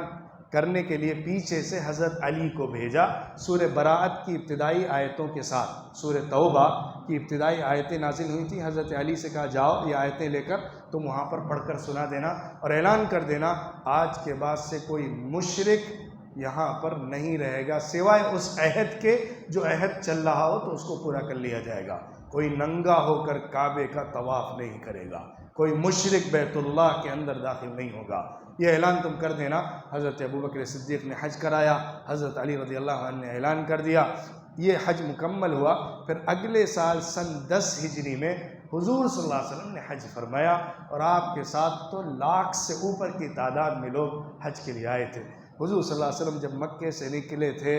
کرنے کے لیے پیچھے سے حضرت علی کو بھیجا۔ سورہ براءت کی ابتدائی آیتوں کے ساتھ سورہ توبہ کی ابتدائی آیتیں نازل ہوئی تھیں۔ حضرت علی سے کہا جاؤ یہ آیتیں لے کر تم وہاں پر پڑھ کر سنا دینا اور اعلان کر دینا آج کے بعد سے کوئی مشرک یہاں پر نہیں رہے گا سوائے اس عہد کے جو عہد چل رہا ہو تو اس کو پورا کر لیا جائے گا۔ کوئی ننگا ہو کر کعبے کا طواف نہیں کرے گا، کوئی مشرک بیت اللہ کے اندر داخل نہیں ہوگا، یہ اعلان تم کر دینا۔ حضرت ابوبکر صدیق نے حج کرایا، حضرت علی رضی اللہ عنہ نے اعلان کر دیا، یہ حج مکمل ہوا۔ پھر اگلے سال سن 10 ہجری میں حضور صلی اللہ علیہ وسلم نے حج فرمایا، اور آپ کے ساتھ تو لاکھ سے اوپر کی تعداد میں لوگ حج کے لیے آئے تھے۔ حضور صلی اللہ علیہ وسلم جب مکے سے نکلے تھے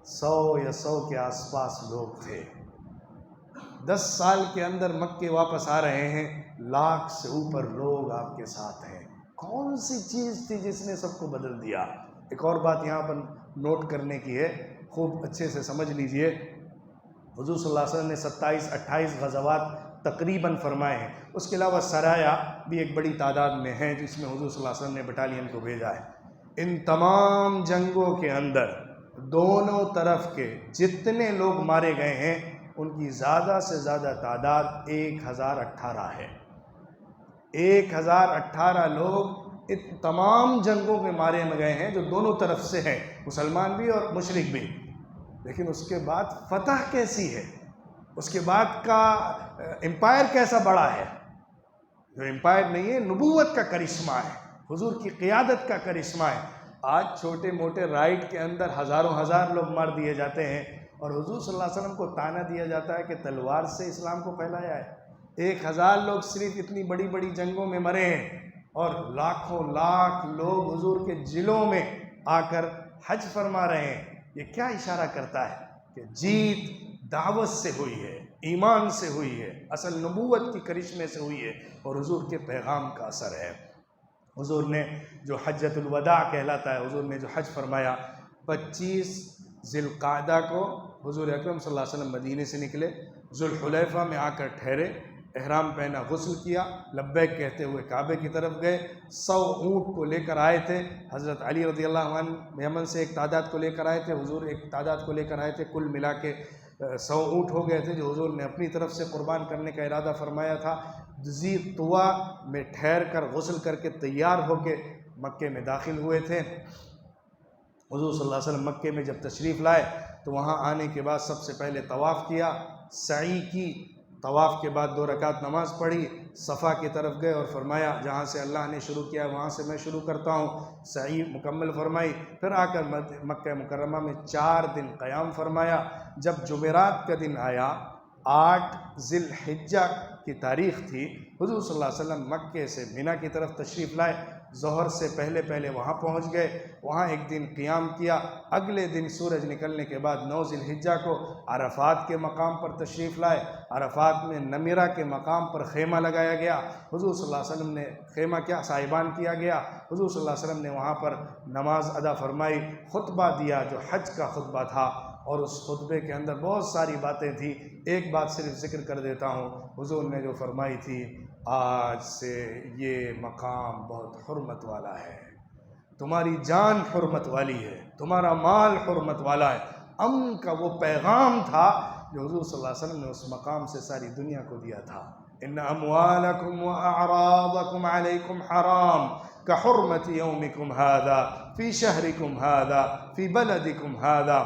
100 یا 100 کے آس پاس لوگ تھے۔ 10 سال کے اندر مکے واپس آ رہے ہیں، لاکھ سے اوپر لوگ آپ کے ساتھ ہیں۔ کون سی چیز تھی جس نے سب کو بدل دیا؟ ایک اور بات یہاں پر نوٹ کرنے کی ہے، خوب اچھے سے سمجھ لیجئے۔ حضور صلی اللہ علیہ وسلم نے 27-28 غزوات تقریباً فرمائے ہیں، اس کے علاوہ سرایا بھی ایک بڑی تعداد میں ہیں جس میں حضور صلی اللہ علیہ وسلم نے بٹالین کو بھیجا ہے۔ ان تمام جنگوں کے اندر دونوں طرف کے جتنے لوگ مارے گئے ہیں ان کی زیادہ سے زیادہ تعداد 1018 ہے۔ 1018 لوگ ان تمام جنگوں میں مارے گئے ہیں جو دونوں طرف سے ہیں، مسلمان بھی اور مشرک بھی۔ لیکن اس کے بعد فتح کیسی ہے، اس کے بعد کا امپائر کیسا بڑا ہے؟ جو امپائر نہیں ہے، نبوت کا کرشمہ ہے، حضور کی قیادت کا کرشمہ ہے۔ آج چھوٹے موٹے رائٹ کے اندر ہزاروں ہزار لوگ مار دیے جاتے ہیں، اور حضور صلی اللہ علیہ وسلم کو طعنہ دیا جاتا ہے کہ تلوار سے اسلام کو پھیلایا ہے۔ 1000 لوگ صرف اتنی بڑی بڑی جنگوں میں مرے ہیں، اور لاکھوں لاکھ لوگ حضور کے جلوں میں آ کر حج فرما رہے ہیں۔ یہ کیا اشارہ کرتا ہے کہ جیت دعوت سے ہوئی ہے، ایمان سے ہوئی ہے، اصل نبوت کی کرشمے سے ہوئی ہے، اور حضور کے پیغام کا اثر ہے۔ حضور نے جو حجۃ الوداع کہلاتا ہے، حضور نے جو حج فرمایا، 25 ذی القعدہ کو حضور اکرم صلی اللہ علیہ وسلم مدینے سے نکلے، ذوالحلیفہ میں آ کر ٹھہرے، احرام پہنا، غسل کیا، لبیک کہتے ہوئے کعبے کی طرف گئے۔ 100 اونٹ کو لے کر آئے تھے، حضرت علی رضی اللہ عنہ یمن سے ایک تعداد کو لے کر آئے تھے، حضور ایک تعداد کو لے کر آئے تھے، کل ملا کے 100 اونٹ ہو گئے تھے جو حضور نے اپنی طرف سے قربان کرنے کا ارادہ فرمایا تھا۔ ذی طویٰ میں ٹھہر کر غسل کر کے تیار ہو کے مکے میں داخل ہوئے تھے۔ حضور صلی اللہ علیہ وسلم مکے میں جب تشریف لائے تو وہاں آنے کے بعد سب سے پہلے طواف کیا، سعی کی، طواف کے بعد 2 رکعت نماز پڑھی، صفا کی طرف گئے اور فرمایا جہاں سے اللہ نے شروع کیا وہاں سے میں شروع کرتا ہوں، سعی مکمل فرمائی۔ پھر آ کر مکہ مکرمہ میں 4 دن قیام فرمایا۔ جب جمعرات کا دن آیا، 8 ذی الحجہ کی تاریخ تھی، حضور صلی اللہ علیہ وسلم مکے سے مینا کی طرف تشریف لائے، ظہر سے پہلے پہلے وہاں پہنچ گئے، وہاں ایک دن قیام کیا، اگلے دن سورج نکلنے کے بعد 9 ذی الحجہ کو عرفات کے مقام پر تشریف لائے۔ عرفات میں نمیرہ کے مقام پر خیمہ لگایا گیا، حضور صلی اللہ علیہ وسلم نے خیمہ کیا صاحبان کیا گیا، حضور صلی اللہ علیہ وسلم نے وہاں پر نماز ادا فرمائی، خطبہ دیا جو حج کا خطبہ تھا، اور اس خطبے کے اندر بہت ساری باتیں تھیں۔ ایک بات صرف ذکر کر دیتا ہوں، حضور نے جو فرمائی تھی، آج سے یہ مقام بہت حرمت والا ہے، تمہاری جان حرمت والی ہے، تمہارا مال حرمت والا ہے۔ امن کا وہ پیغام تھا جو حضور صلی اللہ علیہ وسلم نے اس مقام سے ساری دنیا کو دیا تھا۔ ان اموالکم واعراضکم علیکم حرام کحرمت یومکم ھذا فی شہرکم ھذا فی بلدکم ھذا۔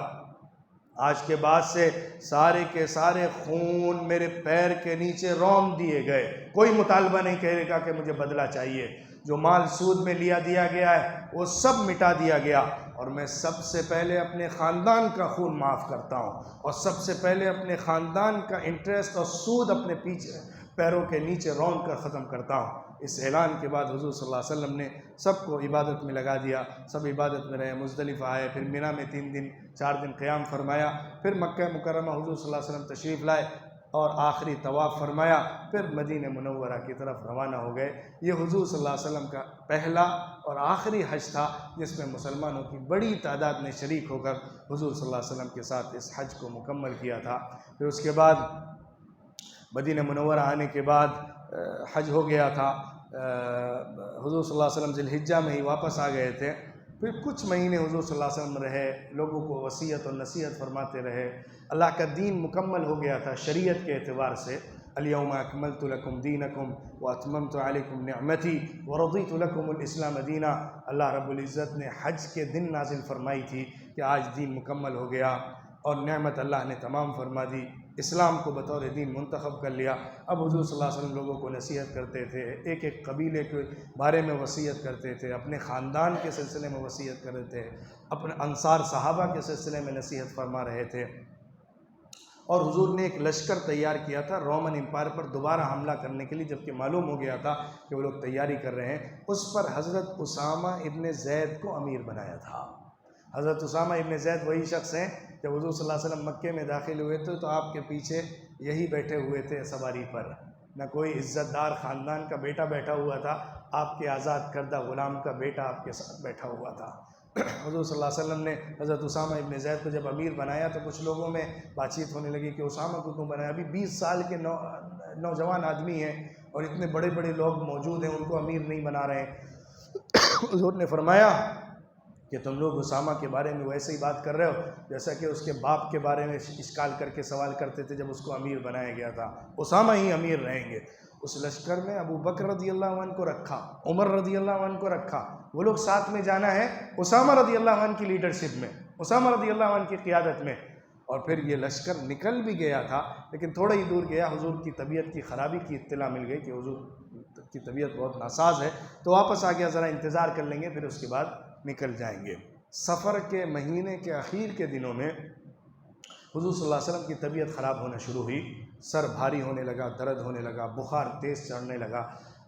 آج کے بعد سے سارے کے سارے خون میرے پیر کے نیچے رون دیے گئے، کوئی مطالبہ نہیں کہے گا کہ مجھے بدلہ چاہیے، جو مال سود میں دیا گیا ہے وہ سب مٹا دیا گیا، اور میں سب سے پہلے اپنے خاندان کا خون معاف کرتا ہوں، اور سب سے پہلے اپنے خاندان کا انٹرسٹ اور سود اپنے پیچھے پیروں کے نیچے رون کر ختم کرتا ہوں۔ اس اعلان کے بعد حضور صلی اللہ علیہ وسلم نے سب کو عبادت میں لگا دیا، سب عبادت میں رہے، مزدلفہ آئے، پھر مینا میں 4 دن قیام فرمایا، پھر مکہ مکرمہ حضور صلی اللہ علیہ وسلم تشریف لائے اور آخری طواف فرمایا، پھر مدینہ منورہ کی طرف روانہ ہو گئے۔ یہ حضور صلی اللہ علیہ وسلم کا پہلا اور آخری حج تھا جس میں مسلمانوں کی بڑی تعداد نے شریک ہو کر حضور صلی اللہ علیہ وسلم کے ساتھ اس حج کو مکمل کیا تھا۔ پھر اس کے بعد مدینہ منورہ آنے کے بعد حج ہو گیا تھا، حضور صلی اللہ علیہ وسلم ذی الحجہ میں ہی واپس آ گئے تھے، پھر کچھ مہینے حضور صلی اللہ علیہ وسلم رہے، لوگوں کو وصیت اور نصیحت فرماتے رہے، اللہ کا دین مکمل ہو گیا تھا شریعت کے اعتبار سے۔ الیوم اکملت لکم دینکم واتممت علیکم نعمتی ورضیت لکم الاسلام دینا۔ اللہ رب العزت نے حج کے دن نازل فرمائی تھی کہ آج دین مکمل ہو گیا، اور نعمت اللہ نے تمام فرما دی، اسلام کو بطور دین منتخب کر لیا۔ اب حضور صلی اللہ علیہ وسلم لوگوں کو نصیحت کرتے تھے، ایک ایک قبیلے کے بارے میں وصیت کرتے تھے، اپنے خاندان کے سلسلے میں وصیت کرتے تھے، اپنے انصار صحابہ کے سلسلے میں نصیحت فرما رہے تھے، اور حضور نے ایک لشکر تیار کیا تھا رومن امپائر پر دوبارہ حملہ کرنے کے لیے، جبکہ معلوم ہو گیا تھا کہ وہ لوگ تیاری کر رہے ہیں۔ اس پر حضرت اسامہ ابن زید کو امیر بنایا تھا۔ حضرت اسامہ ابن زید وہی شخص ہیں، جب حضور صلی اللہ علیہ وسلم مکے میں داخل ہوئے تھے تو آپ کے پیچھے یہی بیٹھے ہوئے تھے سواری پر، نہ کوئی عزت دار خاندان کا بیٹا بیٹھا ہوا تھا، آپ کے آزاد کردہ غلام کا بیٹا آپ کے ساتھ بیٹھا ہوا تھا۔ حضور صلی اللہ علیہ وسلم نے حضرت اسامہ ابن زید کو جب امیر بنایا تو کچھ لوگوں میں بات چیت ہونے لگی کہ اسامہ کو کیوں بنایا، ابھی 20 سال کے نوجوان آدمی ہیں اور اتنے بڑے بڑے لوگ موجود ہیں، ان کو امیر نہیں بنا رہے ہیں۔ حضور نے فرمایا کہ تم لوگ اسامہ کے بارے میں ویسے ہی بات کر رہے ہو جیسا کہ اس کے باپ کے بارے میں اشکال کر کے سوال کرتے تھے جب اس کو امیر بنایا گیا تھا، اسامہ ہی امیر رہیں گے۔ اس لشکر میں ابو بکر رضی اللہ عنہ کو رکھا، عمر رضی اللہ عنہ کو رکھا، وہ لوگ ساتھ میں جانا ہے اسامہ رضی اللہ عنہ کی لیڈرشپ میں، اسامہ رضی اللہ عنہ کی قیادت میں۔ اور پھر یہ لشکر نکل بھی گیا تھا، لیکن تھوڑا ہی دور گیا، حضور کی طبیعت کی خرابی کی اطلاع مل گئی کہ حضور کی طبیعت بہت ناساز ہے، تو واپس آ گیا، ذرا انتظار کر لیں گے پھر اس کے بعد نکل جائیں گے۔ سفر کے مہینے کے اخیر کے دنوں میں حضور صلی اللہ علیہ وسلم کی طبیعت خراب ہونا شروع ہوئی، سر بھاری ہونے لگا، درد ہونے لگا، بخار تیز چڑھنے لگا۔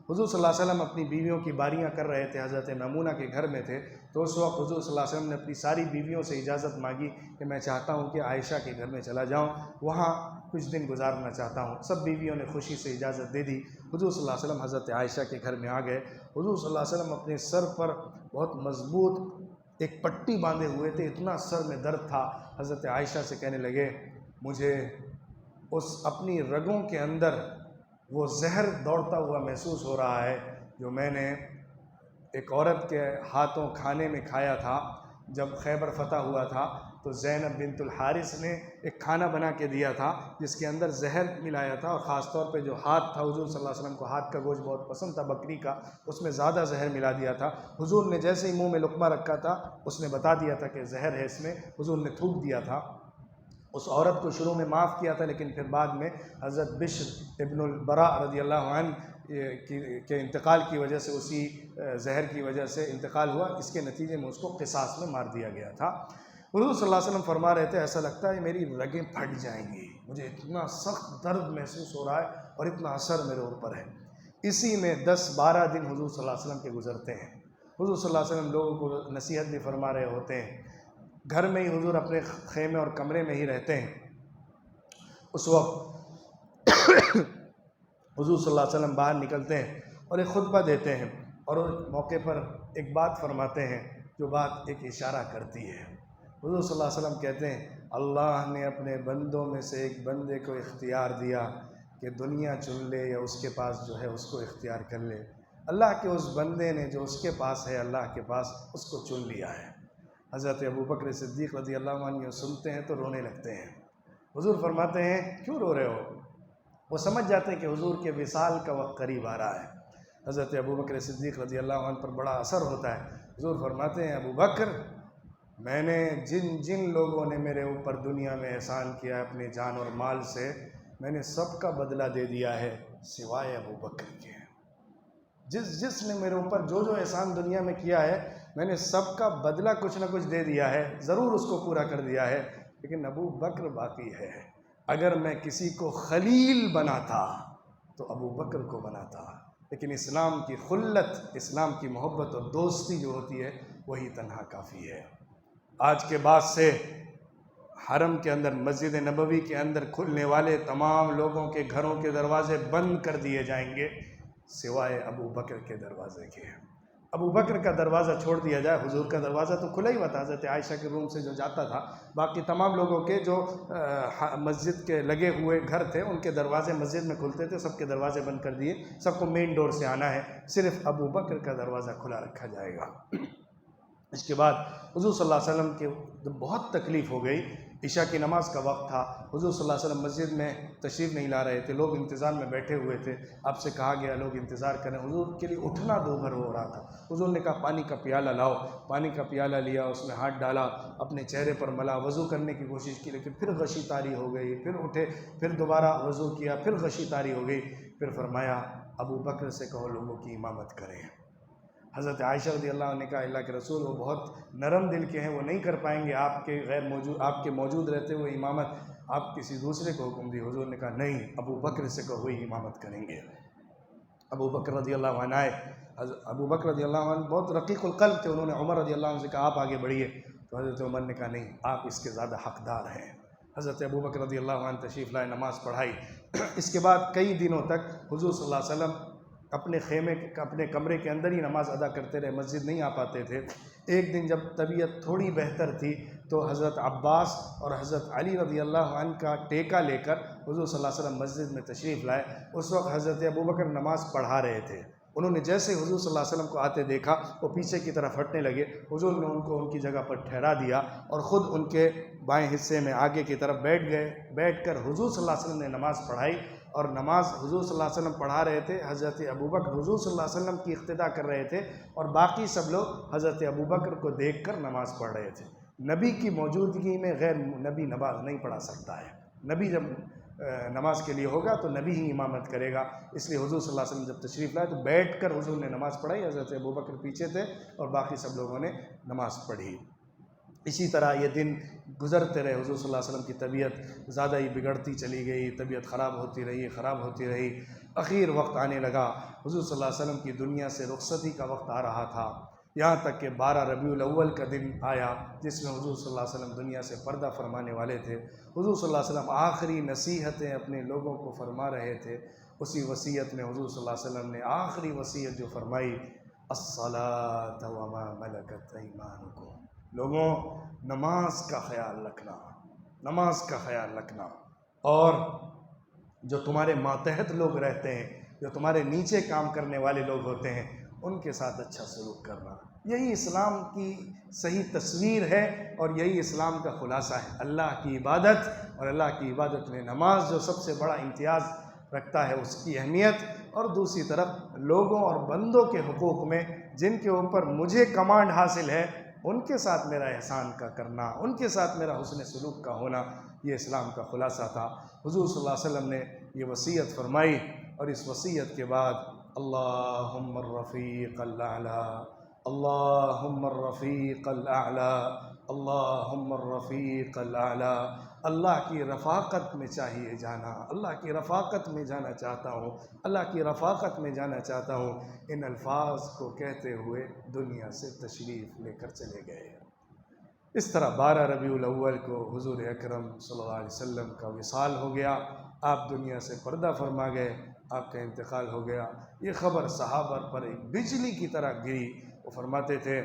حضور صلی اللہ علیہ وسلم اپنی بیویوں کی باریاں کر رہے تھے، حضرت میمونہ کے گھر میں تھے، تو اس وقت حضور صلی اللہ علیہ وسلم نے اپنی ساری بیویوں سے اجازت مانگی کہ میں چاہتا ہوں کہ عائشہ کے گھر میں چلا جاؤں، وہاں کچھ دن گزارنا چاہتا ہوں۔ سب بیویوں نے خوشی سے اجازت دے دی، حضور صلی اللہ علیہ وسلم حضرت عائشہ کے گھر میں آ گئے۔ حضور صلی اللہ علیہ وسلم اپنے سر پر بہت مضبوط ایک پٹی باندھے ہوئے تھے، اتنا سر میں درد تھا۔ حضرت عائشہ سے کہنے لگے، مجھے اس اپنی رگوں کے اندر وہ زہر دوڑتا ہوا محسوس ہو رہا ہے جو میں نے ایک عورت کے ہاتھوں کھانے میں کھایا تھا جب خیبر فتح ہوا تھا، تو زینب بنت الحارث نے ایک کھانا بنا کے دیا تھا جس کے اندر زہر ملایا تھا، اور خاص طور پہ جو ہاتھ تھا، حضور صلی اللہ علیہ وسلم کو ہاتھ کا گوشت بہت پسند تھا بکری کا، اس میں زیادہ زہر ملا دیا تھا۔ حضور نے جیسے ہی منہ میں لقمہ رکھا تھا اس نے بتا دیا تھا کہ زہر ہے اس میں، حضور نے تھوک دیا تھا۔ اس عورت کو شروع میں معاف کیا تھا، لیکن پھر بعد میں حضرت بشر ابن البراء رضی اللہ عنہ کے انتقال کی وجہ سے، اسی زہر کی وجہ سے انتقال ہوا، اس کے نتیجے میں اس کو قصاص میں مار دیا گیا تھا۔ حضور صلی اللہ علیہ وسلم فرما رہے تھے، ایسا لگتا ہے میری رگیں پھٹ جائیں گی، مجھے اتنا سخت درد محسوس ہو رہا ہے اور اتنا اثر میرے اوپر ہے۔ اسی میں 10-12 دن حضور صلی اللہ علیہ وسلم کے گزرتے ہیں۔ حضور صلی اللہ علیہ وسلم لوگوں کو نصیحت بھی فرما رہے ہوتے ہیں، گھر میں ہی حضور اپنے خیمے اور کمرے میں ہی رہتے ہیں۔ اس وقت حضور صلی اللہ علیہ وسلم باہر نکلتے ہیں اور ایک خطبہ دیتے ہیں، اور اس موقع پر ایک بات فرماتے ہیں جو بات ایک اشارہ کرتی ہے۔ حضور صلی اللہ علیہ وسلم کہتے ہیں اللہ نے اپنے بندوں میں سے ایک بندے کو اختیار دیا کہ دنیا چن لے یا اس کے پاس جو ہے اس کو اختیار کر لے۔ اللہ کے اس بندے نے جو اس کے پاس ہے، اللہ کے پاس، اس کو چن لیا ہے۔ حضرت ابوبکر صدیق رضی اللہ عنہ یہ سنتے ہیں تو رونے لگتے ہیں۔ حضور فرماتے ہیں کیوں رو رہے ہو؟ وہ سمجھ جاتے ہیں کہ حضور کے وصال کا وقت قریب آ رہا ہے۔ حضرت ابوبکر صدیق رضی اللہ عنہ پر بڑا اثر ہوتا ہے۔ حضور فرماتے ہیں ابوبکر، میں نے جن لوگوں نے میرے اوپر دنیا میں احسان کیا اپنی جان اور مال سے، میں نے سب کا بدلہ دے دیا ہے سوائے ابوبکر کے۔ جس نے میرے اوپر جو احسان دنیا میں کیا ہے، میں نے سب کا بدلہ کچھ نہ کچھ دے دیا ہے، ضرور اس کو پورا کر دیا ہے، لیکن ابوبکر باقی ہے۔ اگر میں کسی کو خلیل بناتا تو ابوبکر کو بناتا، لیکن اسلام کی خلت، اسلام کی محبت اور دوستی جو ہوتی ہے وہی تنہا کافی ہے۔ آج کے بعد سے حرم کے اندر، مسجد نبوی کے اندر کھلنے والے تمام لوگوں کے گھروں کے دروازے بند کر دیے جائیں گے سوائے ابوبکر کے دروازے کے۔ ابوبکر کا دروازہ چھوڑ دیا جائے، حضور کا دروازہ تو کھلا ہی ہوا تھا، حضرت عائشہ کے روم سے جو جاتا تھا، باقی تمام لوگوں کے جو مسجد کے لگے ہوئے گھر تھے ان کے دروازے مسجد میں کھلتے تھے، سب کے دروازے بند کر دیے، سب کو مین ڈور سے آنا ہے، صرف ابوبکر کا دروازہ کھلا رکھا جائے گا۔ اس کے بعد حضور صلی اللہ علیہ وسلم کے بہت تکلیف ہو گئی، عشاء کی نماز کا وقت تھا، حضور صلی اللہ علیہ وسلم مسجد میں تشریف نہیں لا رہے تھے، لوگ انتظار میں بیٹھے ہوئے تھے، آپ سے کہا گیا لوگ انتظار کریں، حضور کے لیے اٹھنا دوبھر ہو رہا تھا۔ حضور نے کہا پانی کا پیالہ لاؤ، پانی کا پیالہ لیا، اس میں ہاتھ ڈالا، اپنے چہرے پر ملا، وضو کرنے کی کوشش کی، لیکن پھر غشی طاری ہو گئی، پھر اٹھے، پھر دوبارہ وضو کیا، پھر غشی طاری ہو گئی، پھر فرمایا ابوبکر سے کہو لوگوں کی امامت کریں۔ حضرت عائشہ رضی اللہ عنہ نے کہا اللہ کے رسول وہ بہت نرم دل کے ہیں، وہ نہیں کر پائیں گے آپ کے موجود رہتے ہوئے امامت، آپ کسی دوسرے کو حکم دی۔ حضور نے کہا نہیں، ابوبکر سے کہو وہی امامت کریں گے۔ ابوبکر رضی اللہ عنہ آئے، ابوبکر رضی اللہ عنہ بہت رقیق القلب تھے، انہوں نے عمر رضی اللہ عنہ سے کہا آپ آگے بڑھیے، تو حضرت عمر نے کہا نہیں، آپ اس کے زیادہ حقدار ہیں۔ حضرت ابوبکر رضی اللہ عنہ تشریف لائے، نماز پڑھائی۔ اس کے بعد کئی دنوں تک حضور صلی اللہ علیہ وسلم اپنے کمرے کے اندر ہی نماز ادا کرتے رہے، مسجد نہیں آ پاتے تھے۔ ایک دن جب طبیعت تھوڑی بہتر تھی تو حضرت عباس اور حضرت علی رضی اللہ عنہ کا ٹیکہ لے کر حضور صلی اللہ علیہ وسلم مسجد میں تشریف لائے۔ اس وقت حضرت ابوبکر نماز پڑھا رہے تھے، انہوں نے جیسے حضور صلی اللہ علیہ وسلم کو آتے دیکھا وہ پیچھے کی طرف ہٹنے لگے، حضور نے ان کو ان کی جگہ پر ٹھہرا دیا اور خود ان کے بائیں حصے میں آگے کی طرف بیٹھ گئے، بیٹھ کر حضور صلی اللہ علیہ وسلم نے نماز پڑھائی، اور نماز حضور صلی اللہ علیہ وسلم پڑھا رہے تھے، حضرت ابوبکر حضور صلی اللہ علیہ وسلم کی اقتداء کر رہے تھے، اور باقی سب لوگ حضرت ابوبکر کو دیکھ کر نماز پڑھ رہے تھے۔ نبی کی موجودگی میں غیر نبی نماز نہیں پڑھا سکتا ہے، نبی جب نماز کے لیے ہوگا تو نبی ہی امامت کرے گا، اس لیے حضور صلی اللہ علیہ وسلم جب تشریف لائے تو بیٹھ کر حضور نے نماز پڑھائی، حضرت ابوبکر پیچھے تھے اور باقی سب لوگوں نے نماز پڑھی۔ اسی طرح یہ دن گزرتے رہے، حضور صلی اللہ علیہ وسلم کی طبیعت زیادہ ہی بگڑتی چلی گئی، طبیعت خراب ہوتی رہی، اخیر وقت آنے لگا، حضور صلی اللہ علیہ وسلم کی دنیا سے رخصتی کا وقت آ رہا تھا، یہاں تک کہ 12 ربیع الاول کا دن آیا جس میں حضور صلی اللہ علیہ وسلم دنیا سے پردہ فرمانے والے تھے۔ حضور صلی اللہ علیہ وسلم آخری نصیحتیں اپنے لوگوں کو فرما رہے تھے، اسی وصیت میں حضور صلی اللہ علیہ وسلم نے آخری وصیت جو فرمائی، الصلاۃ وما ملکت ایمانکم، لوگوں نماز کا خیال رکھنا، اور جو تمہارے ماتحت لوگ رہتے ہیں، جو تمہارے نیچے کام کرنے والے لوگ ہوتے ہیں، ان کے ساتھ اچھا سلوک کرنا، یہی اسلام کی صحیح تصویر ہے اور یہی اسلام کا خلاصہ ہے۔ اللہ کی عبادت، اور اللہ کی عبادت میں نماز جو سب سے بڑا امتیاز رکھتا ہے، اس کی اہمیت، اور دوسری طرف لوگوں اور بندوں کے حقوق میں جن کے اوپر مجھے کمانڈ حاصل ہے ان کے ساتھ میرا احسان کا کرنا، ان کے ساتھ میرا حسن سلوک کا ہونا، یہ اسلام کا خلاصہ تھا۔ حضور صلی اللہ علیہ وسلم نے یہ وصیت فرمائی، اور اس وصیت کے بعد اللہم الرفیق الاعلی، اللہم الرفیق الاعلی، اللہم الرفیق الاعلی، اللہ کی رفاقت میں چاہیے جانا، اللہ کی رفاقت میں جانا چاہتا ہوں، اللہ کی رفاقت میں جانا چاہتا ہوں۔ ان الفاظ کو کہتے ہوئے دنیا سے تشریف لے کر چلے گئے۔ اس طرح 12 ربیع الاول کو حضور اکرم صلی اللہ علیہ وسلم کا وصال ہو گیا، آپ دنیا سے پردہ فرما گئے، آپ کا انتقال ہو گیا۔ یہ خبر صحابہ پر ایک بجلی کی طرح گری۔ وہ فرماتے تھے،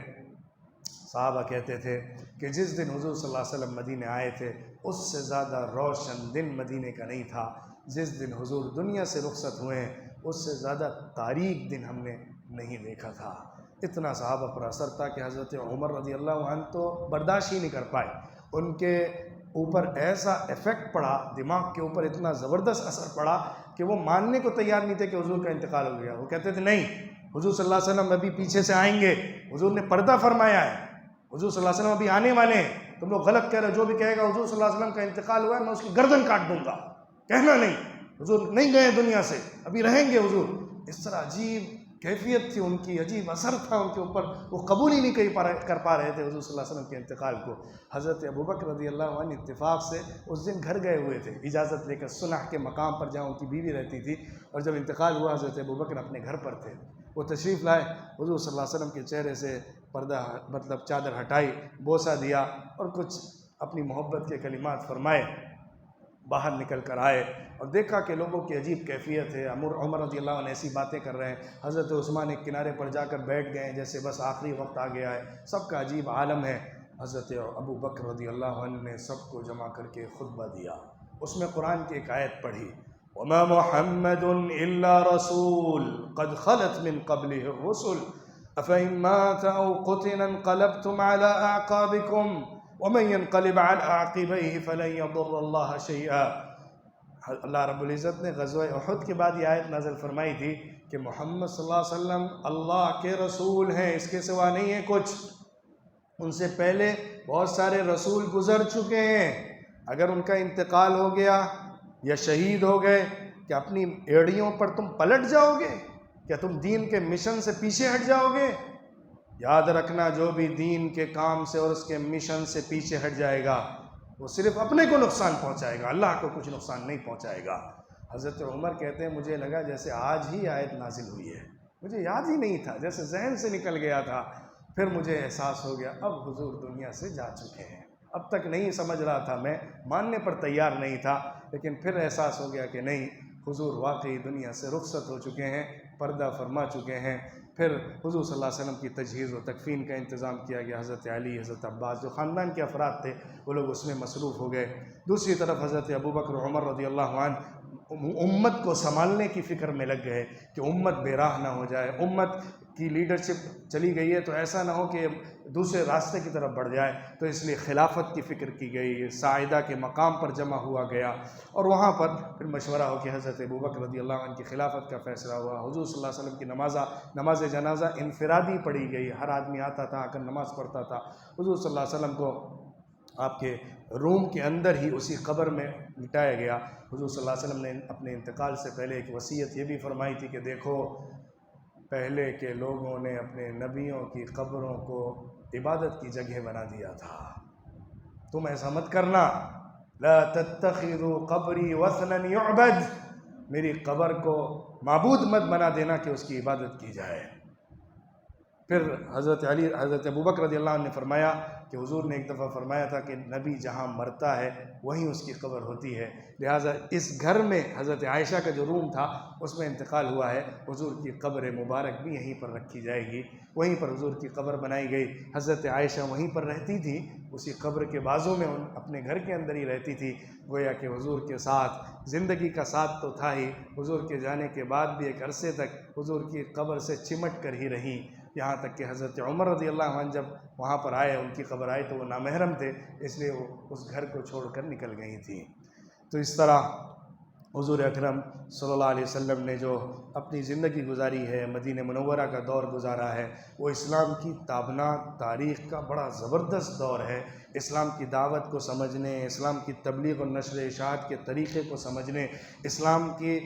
صحابہ کہتے تھے کہ جس دن حضور صلی اللہ علیہ وسلم مدینے آئے تھے اس سے زیادہ روشن دن مدینے کا نہیں تھا، جس دن حضور دنیا سے رخصت ہوئے ہیں اس سے زیادہ تاریک دن ہم نے نہیں دیکھا تھا۔ اتنا صحابہ پر اثر تھا کہ حضرت عمر رضی اللہ عنہ تو برداشت ہی نہیں کر پائے، ان کے اوپر ایسا ایفیکٹ پڑا، دماغ کے اوپر اتنا زبردست اثر پڑا کہ وہ ماننے کو تیار نہیں تھے کہ حضور کا انتقال ہو گیا۔ وہ کہتے تھے نہیں، حضور صلی اللہ علیہ وسلم ابھی پیچھے سے آئیں گے، حضور نے پردہ فرمایا ہے، حضور صلی اللہ علیہ وسلم ابھی آنے والے ہیں، تم لوگ غلط کہہ رہے ہو، جو بھی کہے گا حضور صلی اللہ علیہ وسلم کا انتقال ہوا ہے میں اس کی گردن کاٹ دوں گا، کہنا نہیں، حضور نہیں گئے دنیا سے، ابھی رہیں گے حضور۔ اس طرح عجیب کیفیت تھی ان کی، عجیب اثر تھا ان کے اوپر، وہ قبول ہی نہیں کر پا رہے تھے حضور صلی اللہ علیہ وسلم کے انتقال کو۔ حضرت ابوبکر رضی اللہ عنہ اتفاق سے اس دن گھر گئے ہوئے تھے، اجازت لے کر صلح کے مقام پر جہاں ان کی بیوی رہتی تھی، اور جب انتقال ہوا حضرت ابوبکر اپنے گھر پر تھے، وہ تشریف لائے، حضور صلی اللہ علیہ وسلم کے چہرے سے پردہ چادر ہٹائی، بوسہ دیا اور کچھ اپنی محبت کے کلمات فرمائے، باہر نکل کر آئے اور دیکھا کہ لوگوں کی عجیب کیفیت ہے۔ عمر رضی اللہ عنہ ایسی باتیں کر رہے ہیں، حضرت عثمان ایک کنارے پر جا کر بیٹھ گئے ہیں جیسے بس آخری وقت آ گیا ہے، سب کا عجیب عالم ہے۔ حضرت ابو بکر رضی اللہ عنہ نے سب کو جمع کر کے خطبہ دیا، اس میں قرآن کی ایک آیت پڑھی، وَمَا مُحَمَّدٌ إِلَّا رَسُولٌ قَدْ خَلَتْ مِن قَبْلِهِ الرُّسُلُ أَفَإِن مَاتَ أَوْ قُتِلَ انقَلَبْتُمْ عَلَىٰ أَعْقَابِكُمْ وَمَن يَنقَلِبْ عَلَىٰ عَاقِبَيْهِ فَلَن يَضُرَّ اللَّهَ شَيْئًا۔ اللہ رب العزت نے غزوہ احد کے بعد یہ آیت نازل فرمائی تھی کہ محمد صلی اللہ علیہ وسلم اللہ کے رسول ہیں، اس کے سوا نہیں ہے کچھ، ان سے پہلے بہت سارے رسول گزر چکے ہیں، اگر ان کا انتقال ہو گیا یا شہید ہو گئے کہ اپنی ایڑیوں پر تم پلٹ جاؤ گے؟ کیا تم دین کے مشن سے پیچھے ہٹ جاؤ گے؟ یاد رکھنا، جو بھی دین کے کام سے اور اس کے مشن سے پیچھے ہٹ جائے گا وہ صرف اپنے کو نقصان پہنچائے گا، اللہ کو کچھ نقصان نہیں پہنچائے گا۔ حضرت عمر کہتے ہیں مجھے لگا جیسے آج ہی آیت نازل ہوئی ہے، مجھے یاد ہی نہیں تھا، جیسے ذہن سے نکل گیا تھا۔ پھر مجھے احساس ہو گیا اب حضور دنیا سے جا چکے ہیں، اب تک نہیں سمجھ رہا تھا، میں ماننے پر تیار نہیں تھا، لیکن پھر احساس ہو گیا کہ نہیں، حضور واقعی دنیا سے رخصت ہو چکے ہیں، پردہ فرما چکے ہیں۔ پھر حضور صلی اللہ علیہ وسلم کی تجہیز و تکفین کا انتظام کیا گیا، حضرت علی، حضرت عباس، جو خاندان کے افراد تھے وہ لوگ اس میں مصروف ہو گئے۔ دوسری طرف حضرت ابوبکر عمر رضی اللہ عنہ امت کو سنبھالنے کی فکر میں لگ گئے کہ امت بے راہ نہ ہو جائے، امت کی لیڈرشپ چلی گئی ہے تو ایسا نہ ہو کہ دوسرے راستے کی طرف بڑھ جائے، تو اس لیے خلافت کی فکر کی گئی، ساعدہ کے مقام پر جمع ہوا گیا اور وہاں پر پھر مشورہ ہو کہ حضرت ابوبکر رضی اللہ عنہ کی خلافت کا فیصلہ ہوا۔ حضور صلی اللہ علیہ وسلم کی نماز جنازہ انفرادی پڑھی گئی، ہر آدمی آتا تھا، آ کر نماز پڑھتا تھا۔ حضور صلی اللہ علیہ وسلم کو آپ کے روم کے اندر ہی اسی قبر میں لٹایا گیا۔ حضور صلی اللہ علیہ وسلم نے اپنے انتقال سے پہلے ایک وصیت یہ بھی فرمائی تھی کہ دیکھو، پہلے کے لوگوں نے اپنے نبیوں کی قبروں کو عبادت کی جگہ بنا دیا تھا، تم ایسا مت کرنا، لا تتخذوا قبری وثنا یعبد، میری قبر کو معبود مت بنا دینا کہ اس کی عبادت کی جائے۔ پھر حضرت ابوبکر رضی اللہ عنہ نے فرمایا کہ حضور نے ایک دفعہ فرمایا تھا کہ نبی جہاں مرتا ہے وہیں اس کی قبر ہوتی ہے، لہٰذا اس گھر میں حضرت عائشہ کا جو روم تھا اس میں انتقال ہوا ہے، حضور کی قبر مبارک بھی یہیں پر رکھی جائے گی، وہیں پر حضور کی قبر بنائی گئی۔ حضرت عائشہ وہیں پر رہتی تھی، اسی قبر کے بازو میں اپنے گھر کے اندر ہی رہتی تھی، گویا کہ حضور کے ساتھ زندگی کا ساتھ تو تھا ہی، حضور کے جانے کے بعد بھی ایک عرصے تک حضور کی قبر سے چمٹ کر ہی رہیں، یہاں تک کہ حضرت عمر رضی اللہ عنہ جب وہاں پر آئے، ان کی قبر آئی تو وہ نامحرم تھے، اس لیے وہ اس گھر کو چھوڑ کر نکل گئی تھیں۔ تو اس طرح حضور اکرم صلی اللہ علیہ وسلم نے جو اپنی زندگی گزاری ہے، مدینہ منورہ کا دور گزارا ہے، وہ اسلام کی تابناک تاریخ کا بڑا زبردست دور ہے۔ اسلام کی دعوت کو سمجھنے، اسلام کی تبلیغ و نشر اشاعت کے طریقے کو سمجھنے، اسلام کی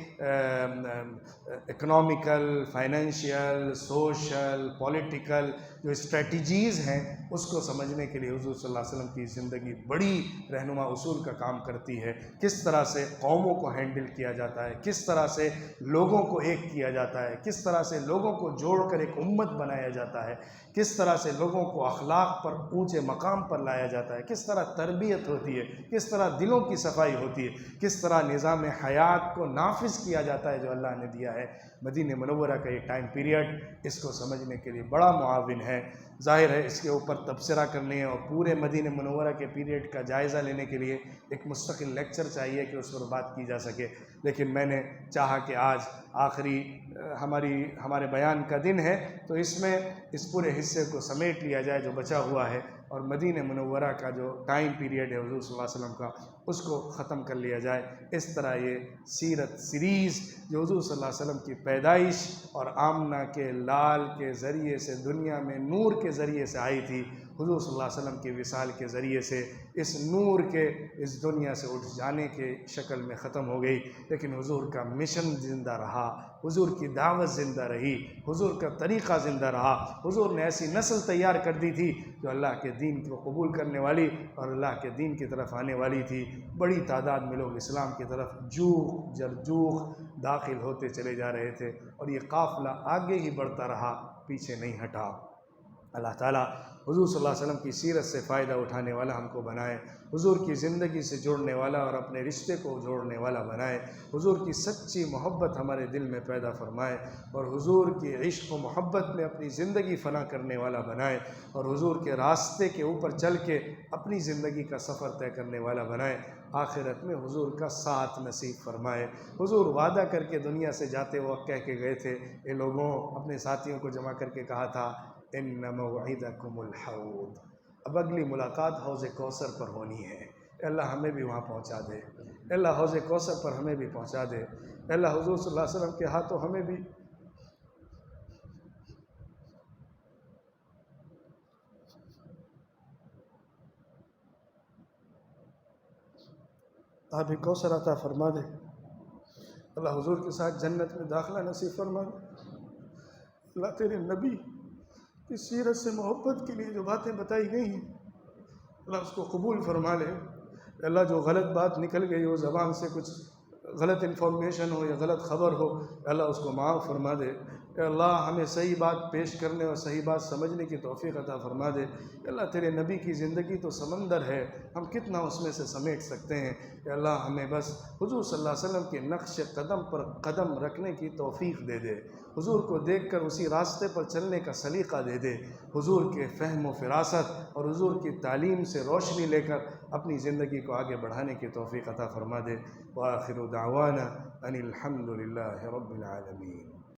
اکنامیکل، فائنینشیل، سوشل، پولیٹیکل جو اسٹریٹجیز ہیں اس کو سمجھنے کے لیے حضور صلی اللہ علیہ وسلم کی زندگی بڑی رہنما اصول کا کام کرتی ہے۔ کس طرح سے قوموں کو ہینڈل کیا جاتا ہے، کس طرح سے لوگوں کو ایک کیا جاتا ہے، کس طرح سے لوگوں کو جوڑ کر ایک امت بنایا جاتا ہے، کس طرح سے لوگوں کو اخلاق پر اونچے مقام پر لایا جاتا ہے، کس طرح تربیت ہوتی ہے، کس طرح دلوں کی صفائی ہوتی ہے، کس طرح نظام حیات کو نافذ کیا جاتا ہے جو اللہ نے دیا ہے۔ مدینہ منورہ کا یہ ٹائم پیریڈ اس کو سمجھنے کے لیے بڑا معاون ہے۔ ظاہر ہے اس کے اوپر تبصرہ کرنے اور پورے مدینہ منورہ کے پیریڈ کا جائزہ لینے کے لیے ایک مستقل لیکچر چاہیے کہ اس پر بات کی جا سکے، لیکن میں نے چاہا کہ آج آخری ہمارے بیان کا دن ہے تو اس میں اس پورے حصے کو سمیٹ لیا جائے جو بچا ہوا ہے، اور مدینہ منورہ کا جو ٹائم پیریڈ ہے حضور صلی اللہ علیہ وسلم کا اس کو ختم کر لیا جائے۔ اس طرح یہ سیرت سیریز جو حضور صلی اللہ علیہ وسلم کی پیدائش اور آمنہ کے لال کے ذریعے سے دنیا میں نور کے ذریعے سے آئی تھی، حضور صلی اللہ علیہ وسلم کے وصال کے ذریعے سے اس نور کے اس دنیا سے اٹھ جانے کے شکل میں ختم ہو گئی، لیکن حضور کا مشن زندہ رہا، حضور کی دعوت زندہ رہی، حضور کا طریقہ زندہ رہا۔ حضور نے ایسی نسل تیار کر دی تھی جو اللہ کے دین کو قبول کرنے والی اور اللہ کے دین کی طرف آنے والی تھی۔ بڑی تعداد میں لوگ اسلام کی طرف جوخ جرجوخ داخل ہوتے چلے جا رہے تھے، اور یہ قافلہ آگے ہی بڑھتا رہا، پیچھے نہیں ہٹا۔ اللہ تعالیٰ حضور صلی اللہ علیہ وسلم کی سیرت سے فائدہ اٹھانے والا ہم کو بنائے، حضور کی زندگی سے جڑنے والا اور اپنے رشتے کو جوڑنے والا بنائے، حضور کی سچی محبت ہمارے دل میں پیدا فرمائے، اور حضور کی عشق و محبت میں اپنی زندگی فنا کرنے والا بنائے، اور حضور کے راستے کے اوپر چل کے اپنی زندگی کا سفر طے کرنے والا بنائے۔ آخرت میں حضور کا ساتھ نصیب فرمائے۔ حضور وعدہ کر کے دنیا سے جاتے وقت کہہ کے گئے تھے، اے لوگوں، اپنے ساتھیوں کو جمع کر کے کہا تھا، ان موعدکم الحوض، اب اگلی ملاقات حوض کوثر پر ہونی ہے۔ اے اللہ ہمیں بھی وہاں پہنچا دے، اے اللہ حوض کوثر پر ہمیں بھی پہنچا دے، اے اللہ حضور صلی اللہ علیہ وسلم کے ہاتھوں ہمیں بھی آب کوثر عطا فرما دے، اللہ حضور کے ساتھ جنت میں داخلہ نصیب فرما دے۔ اللہ تیرے نبی کی سیرت سے محبت کے لیے جو باتیں بتائی گئی ہیں اللہ اس کو قبول فرما لے۔ اللہ جو غلط بات نکل گئی ہو، زبان سے کچھ غلط انفارمیشن ہو یا غلط خبر ہو، اللہ اس کو معاف فرما دے۔ اے اللہ ہمیں صحیح بات پیش کرنے اور صحیح بات سمجھنے کی توفیق عطا فرما دے۔ اے اللہ تیرے نبی کی زندگی تو سمندر ہے، ہم کتنا اس میں سے سمیٹ سکتے ہیں۔ اے اللہ ہمیں بس حضور صلی اللہ علیہ وسلم کے نقش قدم پر قدم رکھنے کی توفیق دے دے، حضور کو دیکھ کر اسی راستے پر چلنے کا سلیقہ دے دے، حضور کے فہم و فراست اور حضور کی تعلیم سے روشنی لے کر اپنی زندگی کو آگے بڑھانے کی توفیق عطا فرما دے۔ وآخر دعوانا ان الحمد للہ رب العالمین۔